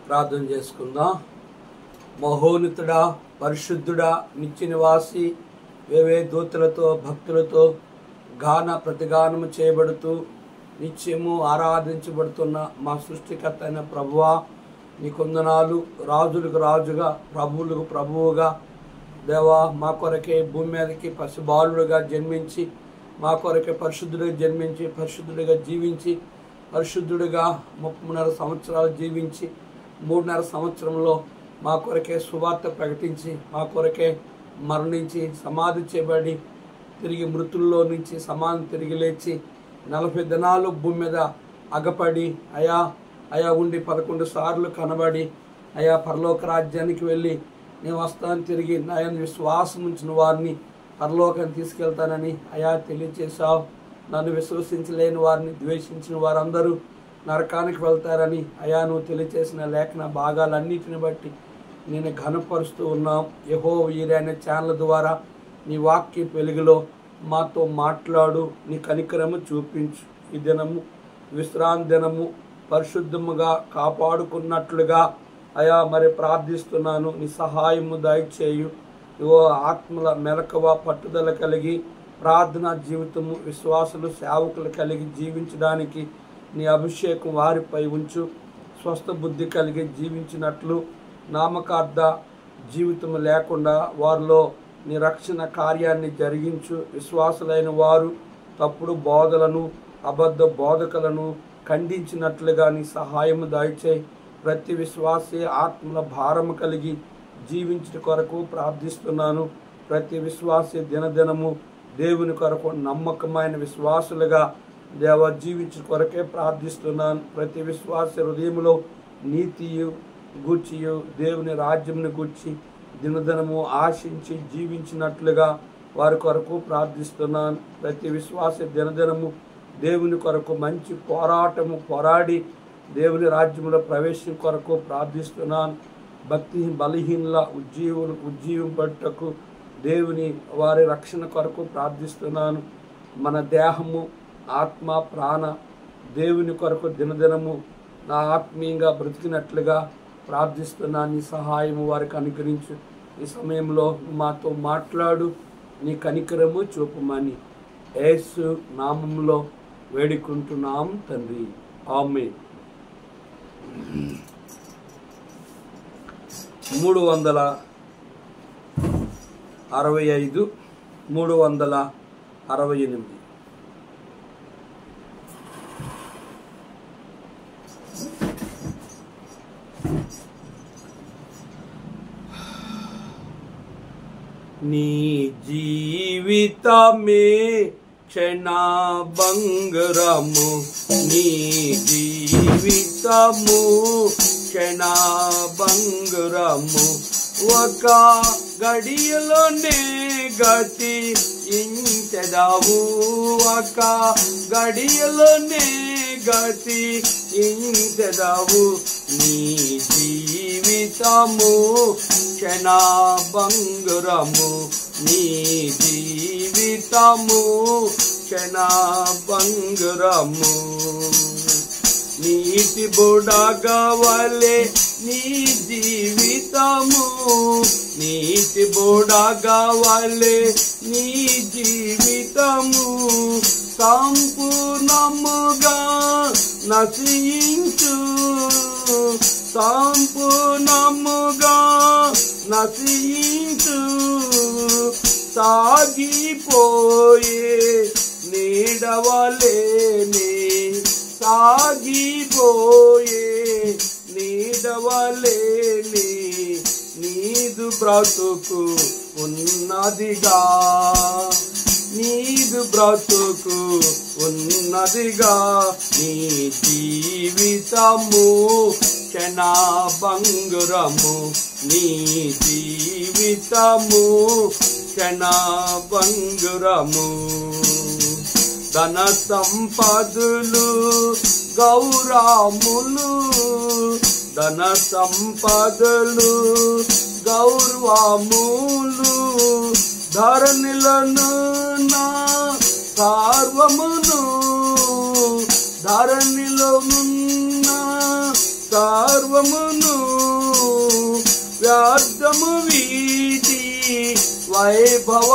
ప్రార్థన చేసుకుందాం. మహోన్నతుడా, పరిశుద్ధుడా, నిత్య నివాసి, వేవే దూతలతో భక్తులతో గాన ప్రతిగానము చేయబడుతూ నిత్యము ఆరాధించబడుతున్న మా సృష్టికర్త అయిన ప్రభువా, నీ కొందనాలు. రాజులకు రాజుగా, ప్రభువులకు ప్రభువుగా దేవా, మా కొరకే భూమి మీదకి పసిబాలుడుగా జన్మించి, మా కొరకే పరిశుద్ధుడిగా జన్మించి, పరిశుద్ధుడిగా జీవించి, పరిశుద్ధుడిగా 30.5 సంవత్సరాలు జీవించి, 3.5 సంవత్సరంలో మా కొరకే సువార్త ప్రకటించి, మా కొరకే మరణించి, సమాధి చేయబడి, తిరిగి మృతుల్లో నుంచి సమాధి తిరిగి లేచి 40 దినాలు భూమి మీద అగపడి అయా ఉండి 11 సార్లు కనబడి పరలోక రాజ్యానికి వెళ్ళి నేను వస్తాను, తిరిగి నాయన విశ్వాసం ఉంచిన వారిని పరలోకాన్ని తీసుకెళ్తానని తెలియచేశావు. నన్ను విశ్వసించలేని వారిని, ద్వేషించిన వారందరూ నరకానికి వెళ్తారని నువ్వు తెలియచేసిన లేఖన భాగాలన్నిటిని బట్టి నేను ఘనపరుస్తూ ఉన్నాం. యెహోవా ఈరే అనే ఛానల్ ద్వారా నీ వాక్య వెలుగులో మాతో మాట్లాడు, నీ కనికరము చూపించు. ఈ దినము విశ్రాంతి దినము పరిశుద్ధముగా కాపాడుకున్నట్లుగా మరి ప్రార్థిస్తున్నాను. నీ సహాయము దయచేయు. ఆత్మల మెలకువ, పట్టుదల కలిగి ప్రార్థనా జీవితము విశ్వాసులు సేవకులు కలిగి జీవించడానికి నీ అభిషేకం వారిపై ఉంచు. స్వస్థ బుద్ధి కలిగి జీవించినట్లు, నామకార్థ జీవితం లేకుండా వారిలో నీ రక్షణ కార్యాన్ని జరిగించు. విశ్వాసులైన వారు తప్పుడు బోధలను, అబద్ధ బోధకులను ఖండించినట్లుగా నీ సహాయము దయచేయి. ప్రతి విశ్వాసి ఆత్మల భారము కలిగి జీవించట కొరకు ప్రార్థిస్తున్నాను. ప్రతి విశ్వాసి దినదినము దేవుని కొరకు నమ్మకమైన విశ్వాసులుగా జీవించే కొరకే ప్రార్థిస్తున్నాను. ప్రతి విశ్వాస హృదయంలో నీతియు గూర్చియు, దేవుని రాజ్యంను గూర్చి దినదినము ఆశించి జీవించినట్లుగా వారి కొరకు ప్రార్థిస్తున్నాను. ప్రతి విశ్వాస దినదినము దేవుని కొరకు మంచి పోరాటము పోరాడి దేవుని రాజ్యంలో ప్రవేశం కొరకు ప్రార్థిస్తున్నాను. భక్తి బలహీనుల ఉజ్జీవింపటకు దేవుని వారి రక్షణ కొరకు ప్రార్థిస్తున్నాను. మన దేహము, ఆత్మ, ప్రాణ దేవుని కొరకు దినదినము నా ఆత్మీయంగా బ్రతికినట్లుగా ప్రార్థిస్తున్నాను. నీ సహాయము వారికి అనుగ్రహించు. ఈ సమయంలో మాతో మాట్లాడు, నీ కనికరము చూపమని యేసు నామములో వేడుకుంటున్నాం తండ్రి, ఆమేన్. 365, 368. నీ జీవితమే క్షణభంగురము, నీ జీవితము క్షణభంగురము. ఒక గడియలోనే గతి ఇంచెదావు, ఒక గడియలోనే గతి ఇంచెదావు. నీ జీవితము క్షణభంగురము, నీ జీవితము క్షణభంగురము. నీటి బుడగవలె నీ జీవితము, నీటి బుడగవలె నీ జీవితము. సంపూర్ణముగా నశించు, సంపూర్ణముగా నశించు. సాగిపోయే నీడవలేని, సాగిపోయే నీడవలేని నీదు బ్రతుకు ఉన్నదిగా, నీదు బ్రతుకు ఉన్నదిగా. నీ జీవితము క్షణభంగురము, నీ జీవితము క్షణభంగురము. ధన సంపదలు గౌరవములు, ధన సంపదలు గౌరవములు ధరణిలను నా సార్వమును ధరణిలో ఉన్న సార్వమును వ్యర్థము వీటి వైభవమంతయు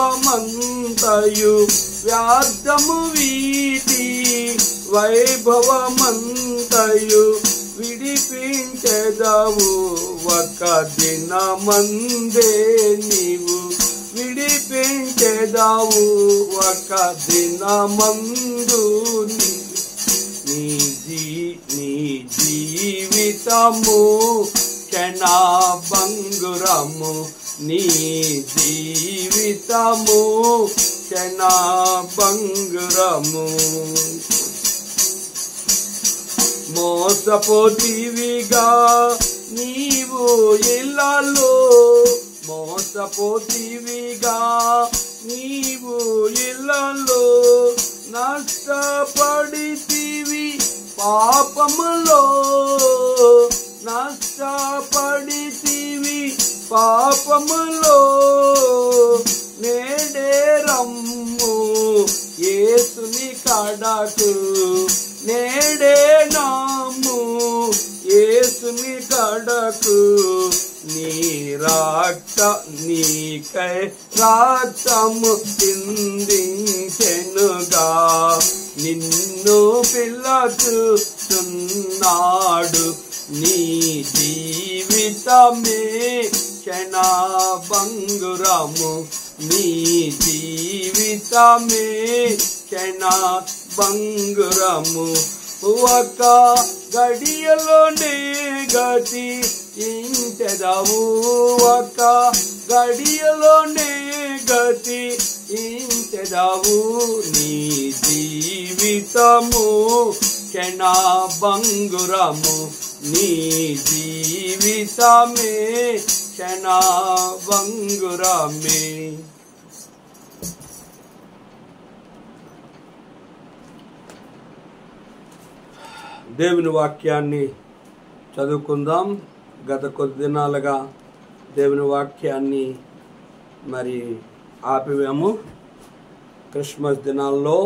వ్యర్థము వీటి వైభవమంతయు విడిపించెదవు ఒక దినమందే నీవు విడిపించెదవు ఒక దినమందు నీ జీవితము క్షణభంగురము నీ జీవితము క్షణభంగురము మోసపోతివిగా నీవు ఇళ్ళలో మోసపోతివిగా నీవు ఇళ్ళలో నష్టపడితివి పాపములో నష్టపడితివి పాపములో నేడే రమ్ము యేసుని కడకు నేడే నాము యేసుని కడకు నీ రక్త నీకై రక్తము చిందించెనుగా నిన్ను పిలుచుచున్నాడు నీ జీవితమే క్షణభంగురము నీ జీవితమే క్షణభంగురము ఒక గడియలోనే గతి ఇంచెదవు ఒక గడియలోనే గతి ఇంచెదవు నీ జీవితము క్షణభంగురము నీ జీవితమే క్షణభంగురమే. దేవుని వాక్యాన్ని చదువుకుందాం. గత కొద్ది దినాలుగా దేవుని వాక్యాన్ని మరి ఆపివేము. క్రిస్మస్ దినాల్లో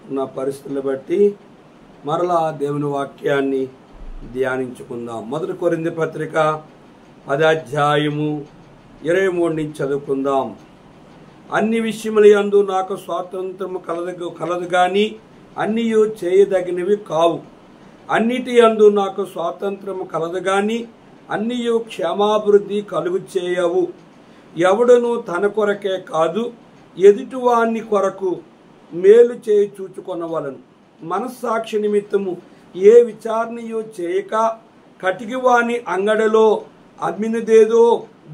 ఉన్న పరిస్థితులు బట్టి మరలా దేవుని వాక్యాన్ని ధ్యానించుకుందాం. 1 కొరింథీ పత్రిక 10వ అధ్యాయము 23 నుంచి చదువుకుందాం. అన్ని విషయముల యందు నాకు స్వాతంత్రము కలదు కానీ అన్నియు చేయదగినవి కావు. అన్నిటి యందు నాకు స్వాతంత్రము కలదు కానీ అన్నియు క్షేమాభివృద్ధి కలుగు చేయవు. ఎవడును తన కొరకే కాదు ఎదుటివాని కొరకు మేలు చేయి చూచుకొనవలను. మనస్సాక్షి నిమిత్తము ఏ విచారణయో చేయక కటికివాని అంగడిలో అమ్మినదేదో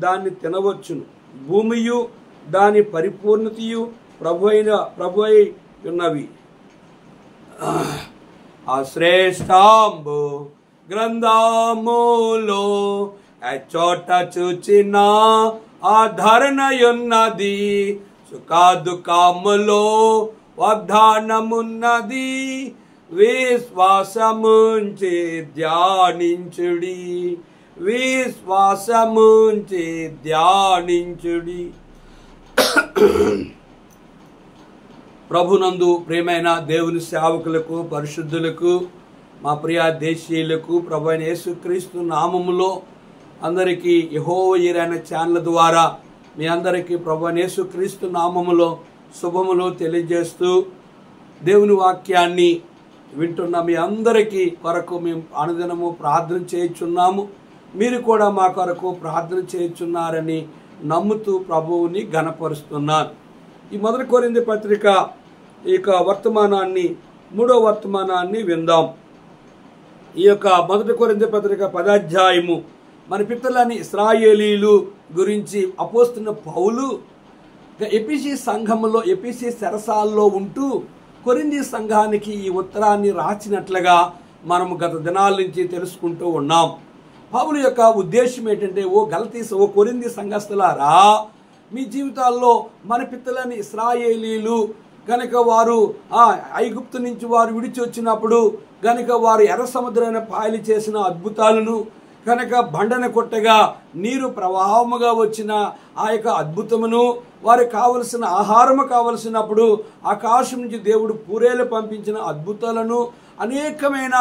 దాన్ని తినవచ్చును. భూమియు దాని పరిపూర్ణతయు ప్రభువై ఉన్నవి. ఆ శ్రేష్ఠంబు గ్రంథములో చోట చూచిన ఆధరణయున్నది. సుఖదుఖములో వాగ్దానమున్నది. విశ్వాసముంచి ధ్యానించుడి విశ్వాసముంచి ధ్యానించుడి. ప్రభునందు ప్రియమైన దేవుని సేవకులకు పరిశుద్ధులకు మా ప్రియ దేశీయులకు ప్రభు అయిన యేసుక్రీస్తు నామములో అందరికీ యెహోవా యెహోవా ఛానల్ ద్వారా మీ అందరికీ ప్రభు అయిన యేసుక్రీస్తు నామములో శుభములు తెలియజేస్తూ దేవుని వాక్యాన్ని వింటున్న మీ అందరికీ కొరకు మేము అనుదినము ప్రార్థన చేయుచున్నాము. మీరు కూడా మా కొరకు ప్రార్థన చేయుచున్నారని నమ్ముతూ ప్రభువుని ఘనపరుస్తున్నాను. ఈ 1 కొరింథీ పత్రిక ఈ యొక్క వర్తమానాన్ని 3వ వర్తమానాన్ని విందాం. ఈ యొక్క 1 కొరింథీ పత్రిక 10వ అధ్యాయము మన పితరులని ఇశ్రాయేలీలు గురించి అపోస్తున్న పౌలు ఎఫెసీ సంఘములో ఎఫెసీ చెరసాల్లో ఉంటూ కొరింథీ సంఘానికి ఈ ఉత్తరాన్ని రాసినట్లుగా మనము గత దినాల నుంచి తెలుసుకుంటూ ఉన్నాం. పౌలు యొక్క ఉద్దేశం ఏంటంటే, ఓ కొరింథీ సంఘస్థులారా, మీ జీవితాల్లో మన పితరులని ఇశ్రాయేలీలు గనుక వారు ఐగుప్తు నుంచి వారు విడిచి వచ్చినప్పుడు గనుక వారు ఎర్ర సముద్రాన్ని పాయలు చేసిన అద్భుతాలను కనుక బండను కొట్టగా నీరు ప్రవాహముగా వచ్చిన ఆ యొక్క అద్భుతమును, వారికి కావలసిన ఆహారము కావలసినప్పుడు ఆకాశం నుంచి దేవుడు పూరేలు పంపించిన అద్భుతాలను, అనేకమైన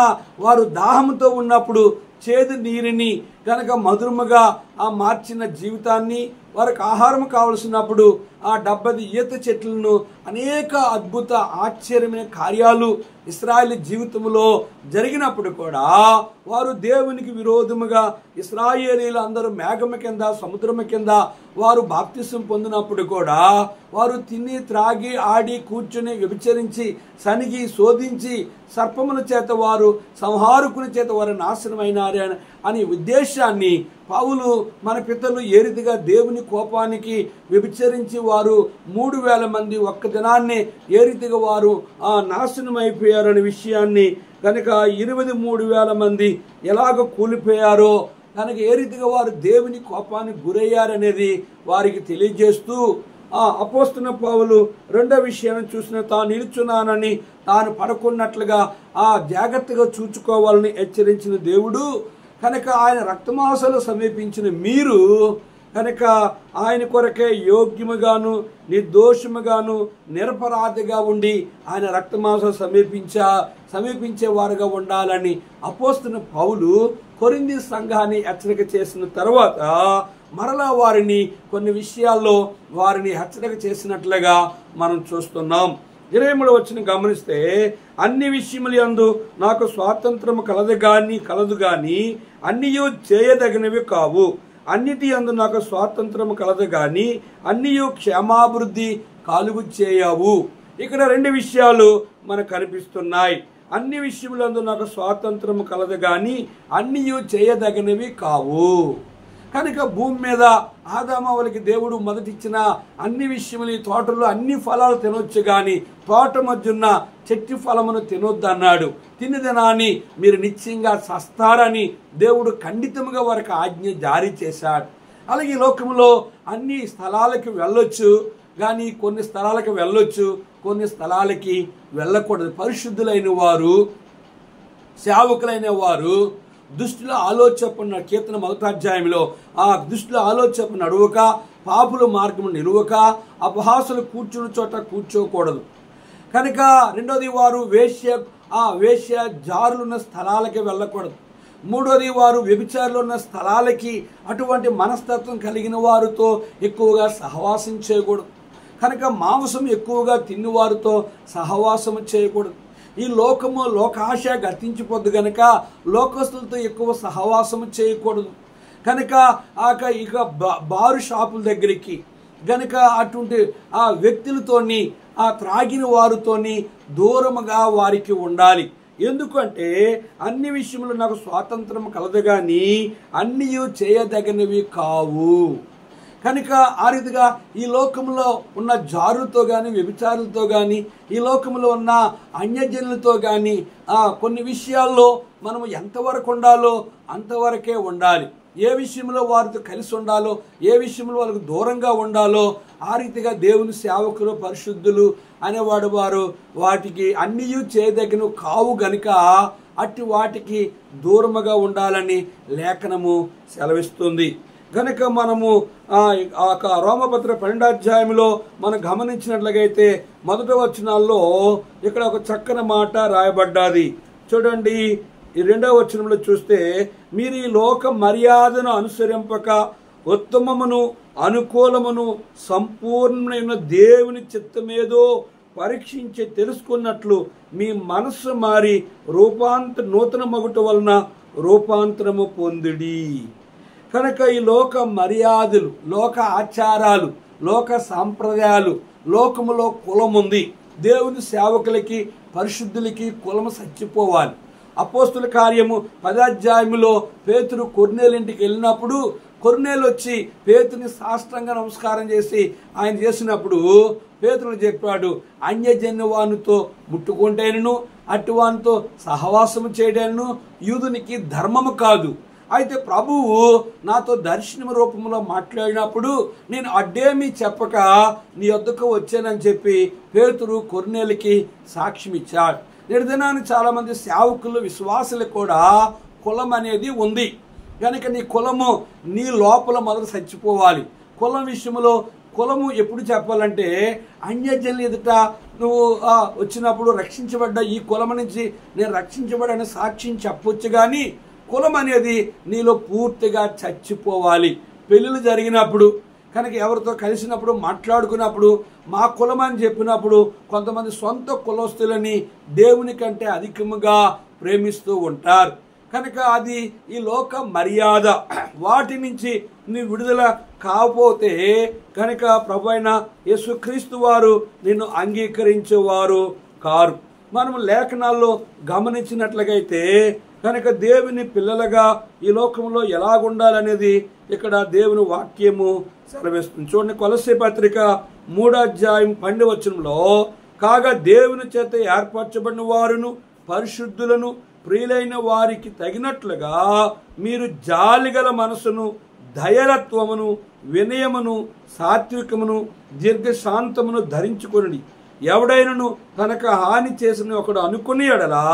వారు దాహంతో ఉన్నప్పుడు చేదు నీరుని కనుక మధురముగా మార్చిన జీవితాన్ని, వారికి ఆహారం కావలసినప్పుడు ఆ 70 ఈత చెట్లను, అనేక అద్భుత ఆశ్చర్యమైన కార్యాలు ఇశ్రాయేలు జీవితంలో జరిగినప్పుడు కూడా వారు దేవునికి విరోధముగా ఇశ్రాయేలీలు అందరూ మేఘము కింద, సముద్రము కింద వారు బాప్తిసం పొందినప్పుడు కూడా వారు తిని త్రాగి ఆడి కూర్చుని వ్యభిచరించి సనిగి శోధించి సర్పముల చేత వారు సంహారకుని చేత వారు నాశనమైనారు అనే ఉద్దేశాన్ని పౌలు మన పితరులు ఏ రీతిగా దేవుని కోపానికి వ్యభిచరించి వారు 3000 మంది ఒక్క దినాన్నే ఏ రీతిగా వారు నాశనం అయిపోయారనే విషయాన్ని కనుక 23,000 మంది ఎలాగ కూలిపోయారో కనుక ఏ రీతిగా వారు దేవుని కోపానికి గురయ్యారనేది వారికి తెలియజేస్తూ అపోస్తలుడైన పౌలు రెండో విషయాన్ని చూసిన తాను నిలుచున్నానని తాను పడుకున్నట్లుగా జాగ్రత్తగా చూచుకోవాలని హెచ్చరించిన దేవుడు కనుక ఆయన రక్తమాంసాలు సమీపించిన మీరు కనుక ఆయన కొరకే యోగ్యముగాను నిర్దోషముగాను నిరపరాధిగా ఉండి ఆయన రక్తమాంసాలు సమీపించే వారుగా ఉండాలని అపోస్తలుడైన పౌలు కొరింథీ సంఘాన్ని హెచ్చరిక చేసిన తర్వాత మరలా వారిని కొన్ని విషయాల్లో వారిని హెచ్చరిక చేసినట్లుగా మనం చూస్తున్నాం. 23వ వచనం గమనిస్తే, అన్ని విషయములందు నాకు స్వాతంత్రము కలదు గాని అన్నియు చేయదగినవి కావు, అన్నిటి యందు నాకు స్వాతంత్రము కలదు గాని అన్నియు క్షేమాభివృద్ధి కలుగు చేయవు. ఇక్కడ 2 విషయాలు మనకు కనిపిస్తున్నాయి. అన్ని విషయములందు నాకు స్వాతంత్రము కలదు గాని అన్నియు చేయదగినవి కావు. కనుక భూమి మీద ఆదామవలకి దేవుడు మొదటిచ్చిన అన్ని విషయములు, తోటలో అన్ని ఫలాలు తినొచ్చు కానీ తోట మధ్యున్న చెట్టు ఫలమును తినొద్దు అన్నాడు. తినదనాన్ని మీరు నిశ్చయంగా చస్తారని దేవుడు ఖండితముగా వారికి ఆజ్ఞ జారీ చేశాడు. అలాగే ఈ లోకంలో అన్ని స్థలాలకి వెళ్ళొచ్చు కానీ కొన్ని స్థలాలకు వెళ్ళొచ్చు, కొన్ని స్థలాలకి వెళ్ళకూడదు. పరిశుద్ధులైన వారు, సేవకులైన వారు దుష్టుల ఆలోచన కీర్తన 1వ అధ్యాయంలో ఆ దుష్టుల ఆలోచన నడువక, పాపుల మార్గము నిలువక, అపహాసులు కూర్చున్న చోట కూర్చోకూడదు. కనుక రెండోది వారు వేశ్య జారులున్న స్థలాలకి వెళ్ళకూడదు. మూడోది వారు వ్యభిచారులు ఉన్న స్థలాలకి, అటువంటి మనస్తత్వం కలిగిన వారితో ఎక్కువగా సహవాసం చేయకూడదు. కనుక మాంసం ఎక్కువగా తిన్నవారితో సహవాసం చేయకూడదు. ఈ లోకము లోకాశ గతించిపోద్దు కనుక లోకస్తులతో ఎక్కువ సహవాసం చేయకూడదు. కనుక ఇక బారు షాపుల దగ్గరికి గనుక అటువంటి ఆ వ్యక్తులతోని, ఆ త్రాగిన వారితోని దూరముగా వారికి ఉండాలి. ఎందుకంటే అన్ని విషయంలో నాకు స్వాతంత్రం కలదు కానీ అన్నీ చేయదగినవి కావు. కనుక ఆ రీతిగా ఈ లోకంలో ఉన్న జారులతో కానీ, వ్యభిచారులతో కానీ, ఈ లోకంలో ఉన్న అన్యజనులతో కానీ కొన్ని విషయాల్లో మనము ఎంతవరకు ఉండాలో అంతవరకే ఉండాలి. ఏ విషయంలో వారితో కలిసి ఉండాలో, ఏ విషయంలో వాళ్ళకు దూరంగా ఉండాలో ఆ రీతిగా దేవుని సేవకులు, పరిశుద్ధులు అనేవాడు వారు వాటికి అన్నీ చేయదగినవి కావు గనుక అట్టి వాటికి దూరముగా ఉండాలని లేఖనము సెలవిస్తుంది. కనుక మనము రోమపత్ర 12వ అధ్యాయంలో మనం గమనించినట్లయితే 1వ వచనాల్లో ఇక్కడ ఒక చక్కని మాట రాయబడ్డాది. చూడండి, ఈ 2వ వచనంలో చూస్తే, మీరు ఈ లోక మర్యాదను అనుసరింపక ఉత్తమమును అనుకూలమును సంపూర్ణమైన దేవుని చిత్తమేదో పరీక్షించి తెలుసుకున్నట్లు మీ మనస్సు మారి నూతన మగుట వలన రూపాంతరము పొందిడి. కనుక ఈ లోక మర్యాదలు, లోక ఆచారాలు, లోక సాంప్రదాయాలు, లోకములో కులం ఉంది. దేవుని సేవకులకి, పరిశుద్ధులకి కులము చచ్చిపోవాలి. అపోస్తుల కార్యము 10వ అధ్యాయములో పేతురు కొర్నేలు ఇంటికి వెళ్ళినప్పుడు కొర్నేలు వచ్చి పేతుని సాష్టాంగ నమస్కారం చేసి ఆయన చేసినప్పుడు పేతురు చెప్పాడు, అన్యజన్య వానితో ముట్టుకుంటేనను అటువానితో సహవాసము చేయడాను యూదునికి ధర్మము కాదు. అయితే ప్రభువు నాతో దర్శనం రూపంలో మాట్లాడినప్పుడు నేను అడ్డేమీ చెప్పక నీ వద్దకు వచ్చానని చెప్పి పేతురు కొర్నేలుకి సాక్ష్యం ఇచ్చాడు. నేటి దినాన్ని చాలా మంది సేవకులు, విశ్వాసులు కూడా కులం అనేది ఉంది. కనుక నీ కులము నీ లోపల మొదలు చచ్చిపోవాలి. కులం విషయంలో కులము ఎప్పుడు చెప్పాలంటే అన్యజనుల ఎదుట నువ్వు వచ్చినప్పుడు రక్షించబడ్డ ఈ కులం నుంచి నేను రక్షించబడని సాక్ష్యం చెప్పొచ్చు, కానీ కులం అనేది నీలో పూర్తిగా చచ్చిపోవాలి. పెళ్ళిళ్ళు జరిగినప్పుడు కనుక ఎవరితో కలిసినప్పుడు మాట్లాడుకున్నప్పుడు మా కులం అని చెప్పినప్పుడు కొంతమంది సొంత కులస్తులని దేవుని కంటే అధికముగా ప్రేమిస్తూ ఉంటారు. కనుక అది ఈ లోక మర్యాద. వాటి నుంచి నీ విడుదల కాకపోతే కనుక ప్రభువైన యేసుక్రీస్తు వారు నిన్ను అంగీకరించేవారు కారు. మనము లేఖనాల్లో గమనించినట్లయితే కనుక దేవుని పిల్లలుగా ఈ లోకంలో ఎలాగుండాలనేది ఇక్కడ దేవుని వాక్యము సెలవిస్తుంది. చూడండి, కొలస్సీ పత్రిక 3:12 కాగా దేవుని చేత ఏర్పరచబడిన వారును పరిశుద్ధులను ప్రియులైన వారికి తగినట్లుగా మీరు జాలిగల మనసును, దయరత్వమును, వినయమును, సాత్వికమును, దీర్ఘశాంతమును ధరించుకొనుడి. ఎవడైనను తనకు హాని చేసిన ఒకడు అనుకుని ఎడలా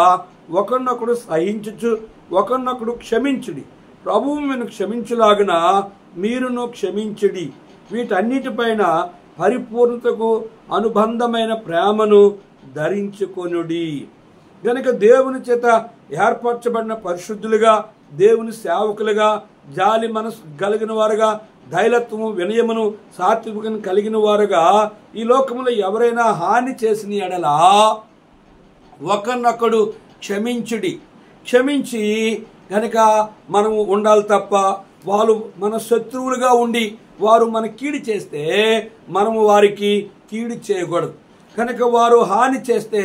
ఒకరినొకడు సహించుచు ఒకరినొకడు క్షమించుడి. ప్రభువు మీరు క్షమించులాగున మీరును క్షమించుడి. వీటన్నిటిపైన పరిపూర్ణతకు అనుబంధమైన ప్రేమను ధరించుకొనుడి. గనుక దేవుని చేత ఏర్పరచబడిన పరిశుద్ధులుగా, దేవుని సేవకులుగా, జాలి మనసు కలిగిన వారుగా, ధైర్యత్వము, వినయమును, సాత్వికను కలిగిన వారుగా ఈ లోకంలో ఎవరైనా హాని చేసిన ఎడలా ఒకరినొకడు క్షమించుడి. క్షమించి కనుక మనము ఉండాలి తప్ప వాళ్ళు మన శత్రువులుగా ఉండి వారు మన కీడు చేస్తే మనము వారికి కీడు చేయకూడదు. కనుక వారు హాని చేస్తే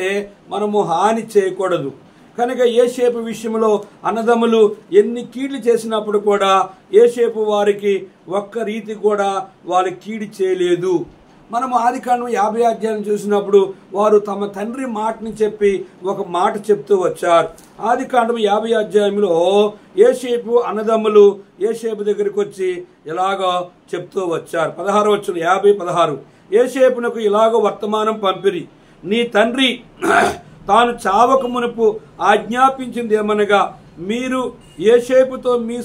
మనము హాని చేయకూడదు. కనుక యోసేపు విషయంలో అన్నదమ్ములు ఎన్ని కీడులు చేసినప్పుడు కూడా యోసేపు వారికి ఒక్క రీతి కూడా వారి కీడు చేయలేదు. మనము ఆదికాండం 50 అధ్యాయం చూసినప్పుడు వారు తమ తండ్రి మాటని చెప్పి ఒక మాట చెప్తూ వచ్చారు. ఆదికాండం 50 అధ్యాయంలో యోసేపు అన్నదమ్ములు యోసేపు దగ్గరికి వచ్చి ఇలాగో చెప్తూ వచ్చారు. 50:16 యోసేపునకు ఇలాగో వర్తమానం పంపిరి, నీ తండ్రి తాను చావక మునుపు ఆజ్ఞాపించింది ఏమనగా, మీరు యోసేపుతో నీ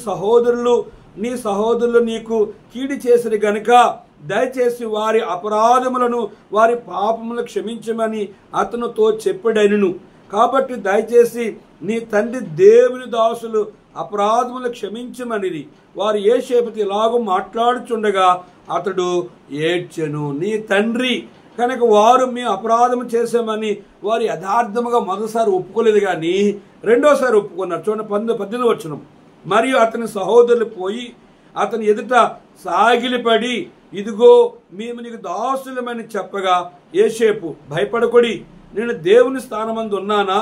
సహోదరులు నీకు కీడు చేసిన గనుక దయచేసి వారి అపరాధములను వారి పాపములను క్షమించమని అతనితో చెప్పడైనను. కాబట్టి దయచేసి నీ తండ్రి దేవుని దాసులు అపరాధములు క్షమించమనిది. వారు యోసేపుతో ఇలాగూ మాట్లాడుచుండగా అతడు ఏడ్చెను. నీ తండ్రి కనుక వారు మేము అపరాధం చేశామని వారు యథార్థముగా మొదటిసారి ఒప్పుకోలేదు, కానీ రెండోసారి ఒప్పుకున్నారు. చూడండి 18 మరియు అతని సహోదరులు పోయి అతని ఎదుట సాగిలిపడి, ఇదిగో మేము నీకు దాసులమని చెప్పగా యోసేపు, భయపడకొడి, నేను దేవుని స్థానమందు ఉన్నానా?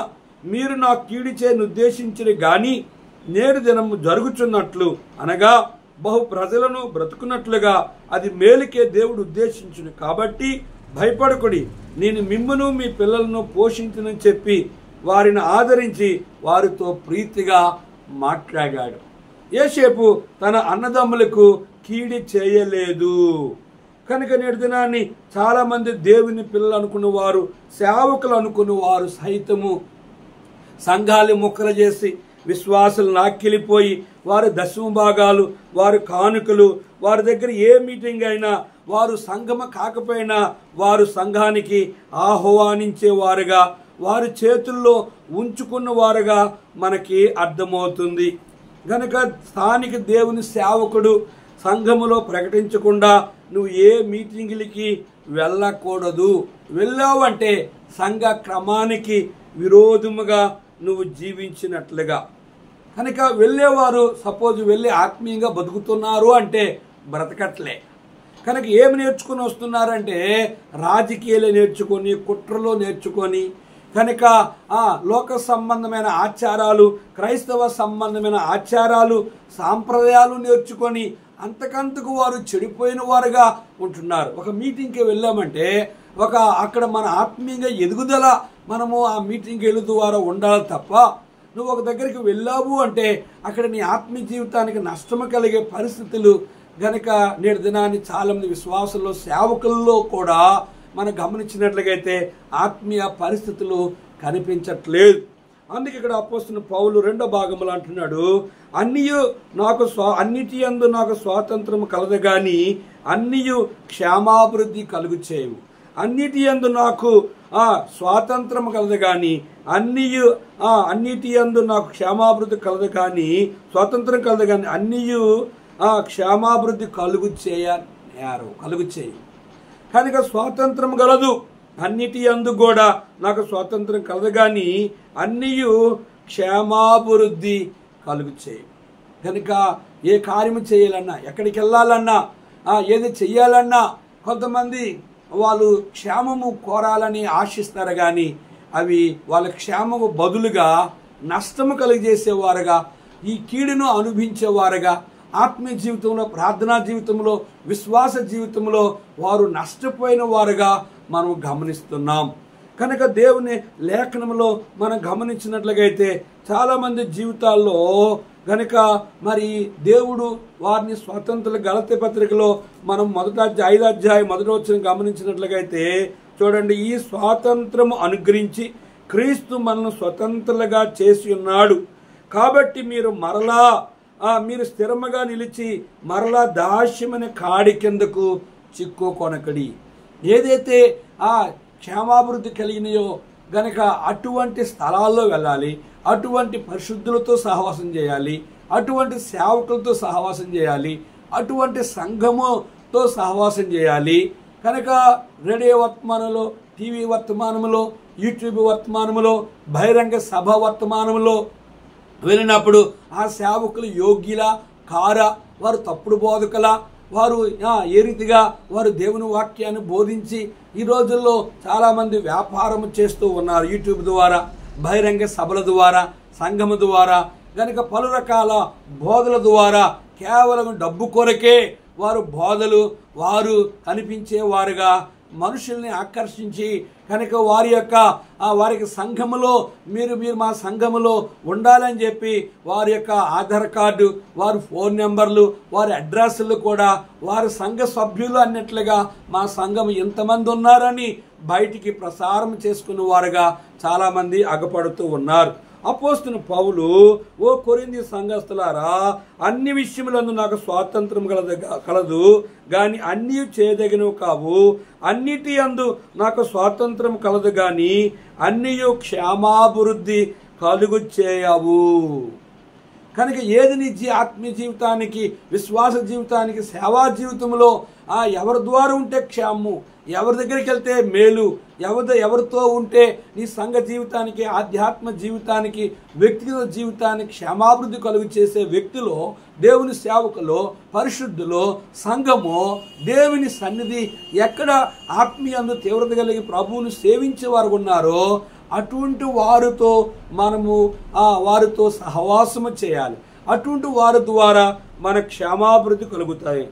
మీరు నా కీడు చేయని ఉద్దేశించిరి గాని నేడు దినము జరుగుచున్నట్లు అనగా బహు ప్రజలను బ్రతుకున్నట్లుగా అది మేలుకే దేవుడు ఉద్దేశించును. కాబట్టి భయపడకుడి, నేను మిమ్మును మీ పిల్లలను పోషించునని చెప్పి వారిని ఆదరించి వారితో ప్రీతిగా మాట్లాడాడు. యోసేపు తన అన్నదమ్ములకు కీడి చేయలేదు. కనుక నేటి దినాన్ని చాలా మంది దేవుని పిల్లలు అనుకున్నవారు, సేవకులు అనుకున్నవారు సైతము సంఘాలు మొక్కలు చేసి విశ్వాసులు నాక్కిలిపోయి వారి దశమ భాగాలు, వారి కానుకలు, వారి దగ్గర ఏ మీటింగ్ అయినా వారు సంఘమ కాకపోయినా వారు సంఘానికి ఆహ్వానించేవారుగా, వారి చేతుల్లో ఉంచుకున్న వారుగా మనకి అర్థమవుతుంది. గనక స్థానిక దేవుని సేవకుడు సంఘములో ప్రకటించకుండా నువ్వు ఏ మీటింగులకి వెళ్ళకూడదు. వెళ్ళావంటే సంఘ క్రమానికి విరోధముగా నువ్వు జీవించినట్లుగా. కనుక వెళ్ళేవారు సపోజ్ వెళ్ళి ఆత్మీయంగా బతుకుతున్నారు అంటే బ్రతకట్లే. కనుక ఏమి నేర్చుకుని వస్తున్నారంటే రాజకీయాలు నేర్చుకొని, కుట్రలో నేర్చుకొని, కనుక లోక సంబంధమైన ఆచారాలు, క్రైస్తవ సంబంధమైన ఆచారాలు, సాంప్రదాయాలు నేర్చుకొని అంతకంతకు వారు చెడిపోయిన వారుగా ఉంటున్నారు. ఒక మీటింగ్కి వెళ్ళామంటే అక్కడ మన ఆత్మీయంగా ఎదుగుదల మనము ఆ మీటింగ్కి వెళుతూ వారు ఉండాలి తప్ప నువ్వు ఒక దగ్గరికి వెళ్ళావు అంటే అక్కడ నీ ఆత్మీయ జీవితానికి నష్టము కలిగే పరిస్థితులు గనక నేటి దినాన్ని చాలా మంది విశ్వాసుల్లో, సేవకుల్లో కూడా మనం గమనించినట్లయితే ఆత్మీయ పరిస్థితులు కనిపించట్లేదు. అందుకే ఇక్కడ అపోస్తలుడైన పౌలు 2వ భాగంలో అంటున్నాడు, అన్నిటి యందు నాకు స్వాతంత్రం కలదు గాని అన్నియు క్షేమాభివృద్ధి కలుగు చేయవు. అన్నిటి యందు నాకు స్వాతంత్రం కలదు కానీ అన్నిటి యందు నాకు క్షేమాభివృద్ధి కలదు కానీ స్వాతంత్రం కలదు కానీ అన్నియు క్షేమాభివృద్ధి కలుగు చేయు. కనుక స్వాతంత్రం కలదు, అన్నిటి యందు కూడా నాకు స్వాతంత్రం కలదు కానీ అన్నియు క్షేమాభివృద్ధి కలుగు చేయు. కనుక ఏ కార్యము చేయాలన్నా, ఎక్కడికి వెళ్ళాలన్నా, ఏది చెయ్యాలన్నా కొంతమంది వాళ్ళు క్షేమము కోరాలని ఆశిస్తారు కానీ అవి వాళ్ళ క్షేమము బదులుగా నష్టము కలిగజేసేవారుగా, ఈ కీడును అనుభవించేవారుగా, ఆత్మీయ జీవితంలో, ప్రార్థనా జీవితంలో, విశ్వాస జీవితంలో వారు నష్టపోయిన వారుగా మనం గమనిస్తున్నాం. కనుక దేవుని లేఖనంలో మనం గమనించినట్లయితే చాలామంది జీవితాల్లో కనుక మరి దేవుడు వారిని స్వతంత్రుల గలతీ పత్రికలో మనం 5వ అధ్యాయం 1వ వచనం గమనించినట్లయితే చూడండి, ఈ స్వాతంత్రము అనుగ్రహించి క్రీస్తు మనల్ని స్వతంత్రులుగా చేసి ఉన్నాడు కాబట్టి మీరు స్థిరముగా నిలిచి మరలా దాస్యమైన కాడి కిందకు చిక్కుకొనకడి. ఏదైతే క్షేమాభివృద్ధి కలిగినాయో గనక అటువంటి స్థలాల్లో వెళ్ళాలి, అటువంటి పరిశుద్ధులతో సహవాసం చేయాలి, అటువంటి సేవకులతో సహవాసం చేయాలి, అటువంటి సంఘముతో సహవాసం చేయాలి. కనుక రేడియో వర్తమానంలో, టీవీ వర్తమానంలో, యూట్యూబ్ వర్తమానంలో, బహిరంగ సభ వర్తమానంలో వెళ్ళినప్పుడు ఆ సేవకులు యోగ్యులా కారా, వారు తప్పుడు బోధకులా, వారు ఏ రీతిగా వారు దేవుని వాక్యాన్ని బోధించి ఈ రోజుల్లో చాలామంది వ్యాపారం చేస్తూ ఉన్నారు. యూట్యూబ్ ద్వారా, బహిరంగ సభల ద్వారా, సంఘము ద్వారా, కనుక పలు రకాల బోధల ద్వారా కేవలం డబ్బు కొరకే వారు కనిపించేవారుగా మనుషుల్ని ఆకర్షించి కనుక వారికి సంఘములో మీరు మా సంఘములో ఉండాలని చెప్పి వారి యొక్క ఆధార్ కార్డు, వారి ఫోన్ నెంబర్లు, వారి అడ్రస్లు కూడా వారి సంఘ సభ్యులు అన్నట్లుగా మా సంఘం ఎంతమంది ఉన్నారని బయటికి ప్రసారం చేసుకున్న వారుగా చాలామంది అగపడుతూ ఉన్నారు. అపోస్తలుడైన పౌలు, ఓ కొరింథీ సంఘస్థులారా, అన్ని విషయములందు నాకు స్వాతంత్రం కలదు గాని అన్నీ చేయదగినవి కావు. అన్నిటి యందు నాకు స్వాతంత్రం కలదు గాని అన్నియు క్షేమాభివృద్ధి కలుగు చేయవు. కనుక ఏది నీ ఆత్మీయ జీవితానికి, విశ్వాస జీవితానికి, సేవా జీవితంలో ఎవరి ద్వారా ఉంటే క్షేమము, ఎవరి దగ్గరికి వెళ్తే మేలు, ఎవరితో ఉంటే నీ సంఘ జీవితానికి, ఆధ్యాత్మ జీవితానికి, వ్యక్తిగత జీవితానికి క్షేమాభివృద్ధి కలుగు చేసే వ్యక్తిలో, దేవుని సేవకులో, పరిశుద్ధులో, సంఘము, దేవుని సన్నిధి ఎక్కడ ఆత్మీయందు తీవ్రత కలిగి ప్రభువును సేవించే వారు ఉన్నారో అటువంటి వారితో మనము వారితో సహవాసము చేయాలి. అటువంటి వారి ద్వారా మన క్షేమాభివృద్ధి కలుగుతాయి.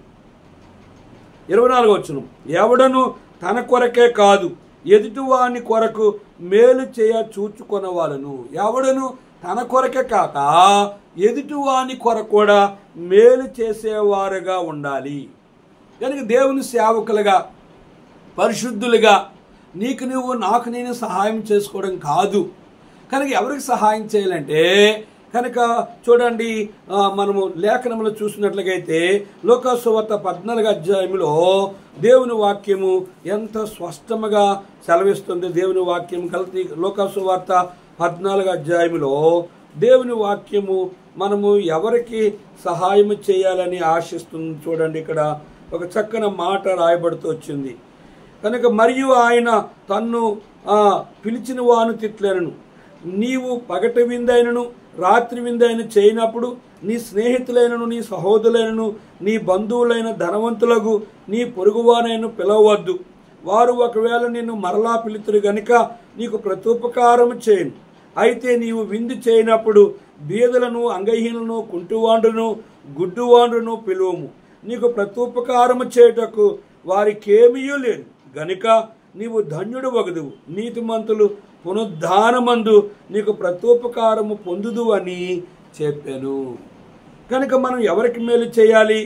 24వ వచనం, ఎవడను తన కొరకే కాదు ఎదుటివాని కొరకు మేలు చేయ చూచుకొనవాలను. ఎవడను తన కొరకే కాక ఎదుటివాని కొరకు కూడా మేలు చేసేవారుగా ఉండాలి. కనుక దేవుని సేవకులుగా, పరిశుద్ధులుగా నీకు నువ్వు, నాకు నేను సహాయం చేసుకోవడం కాదు. కనుక ఎవరికి సహాయం చేయాలంటే కనుక చూడండి, మనము లేఖనంలో చూసినట్లయితే లూకా సువార్త 14వ అధ్యాయంలో దేవుని వాక్యము ఎంత స్పష్టముగా సెలవిస్తుంది. దేవుని వాక్యం లూకా సువార్త 14వ అధ్యాయంలో దేవుని వాక్యము మనము ఎవరికి సహాయం చేయాలని ఆశిస్తుంది. చూడండి, ఇక్కడ ఒక చక్కని మాట రాయబడుతూ వచ్చింది. కనుక మరియు ఆయన తన్ను పిలిచిన వాను తిట్లను, నీవు పగటి విందైనను రాత్రి విందైన చేయనప్పుడు నీ స్నేహితులైనను, నీ సహోదరులైనను, నీ బంధువులైన ధనవంతులకు, నీ పొరుగువానైనా పిలవద్దు. వారు ఒకవేళ నిన్ను మరలా పిలుతురు గనుక నీకు ప్రత్యుపకారము చేయను. అయితే నీవు విందు చేయనప్పుడు బీదలను, అంగహీనులను, కుంటువాండ్రును, గుడ్డువాండ్రును పిలువము. నీకు ప్రత్యుపకారము చేయుటకు వారికేమీయూ లేదు గనుక నీవు ధన్యుడు వగదువు. నీతిమంతులు పునరుద్ధానమందు నీకు ప్రత్యుపకారము పొందుదు అని చెప్పాను. కనుక మనం ఎవరికి మేలు చేయాలి,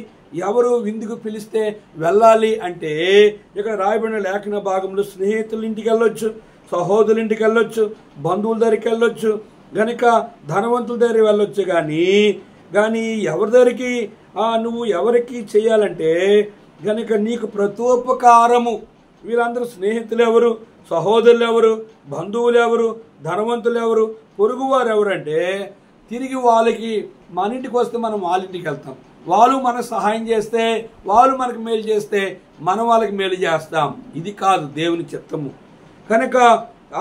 ఎవరు విందుకు పిలిస్తే వెళ్ళాలి అంటే ఇక్కడ రాయబడిన లేఖన భాగంలో స్నేహితుల ఇంటికి వెళ్ళొచ్చు, సహోదరుల ఇంటికి వెళ్ళొచ్చు, బంధువుల దగ్గరికి వెళ్ళొచ్చు, గనుక ధనవంతుల దగ్గర వెళ్ళొచ్చు, కానీ ఎవరి దగ్గరికి నువ్వు ఎవరికి చేయాలంటే గనుక నీకు ప్రతోపకారము. వీళ్ళందరూ స్నేహితులు ఎవరు, సహోదరులు ఎవరు, బంధువులు ఎవరు, ధనవంతులు ఎవరు, పొరుగువారు ఎవరంటే తిరిగి వాళ్ళకి మన ఇంటికి వస్తే మనం వాళ్ళ ఇంటికి వెళ్తాం, వాళ్ళు మనకు సహాయం చేస్తే, వాళ్ళు మనకు మేలు చేస్తే మనం వాళ్ళకి మేలు చేస్తాం. ఇది కాదు దేవుని చిత్తము. కనుక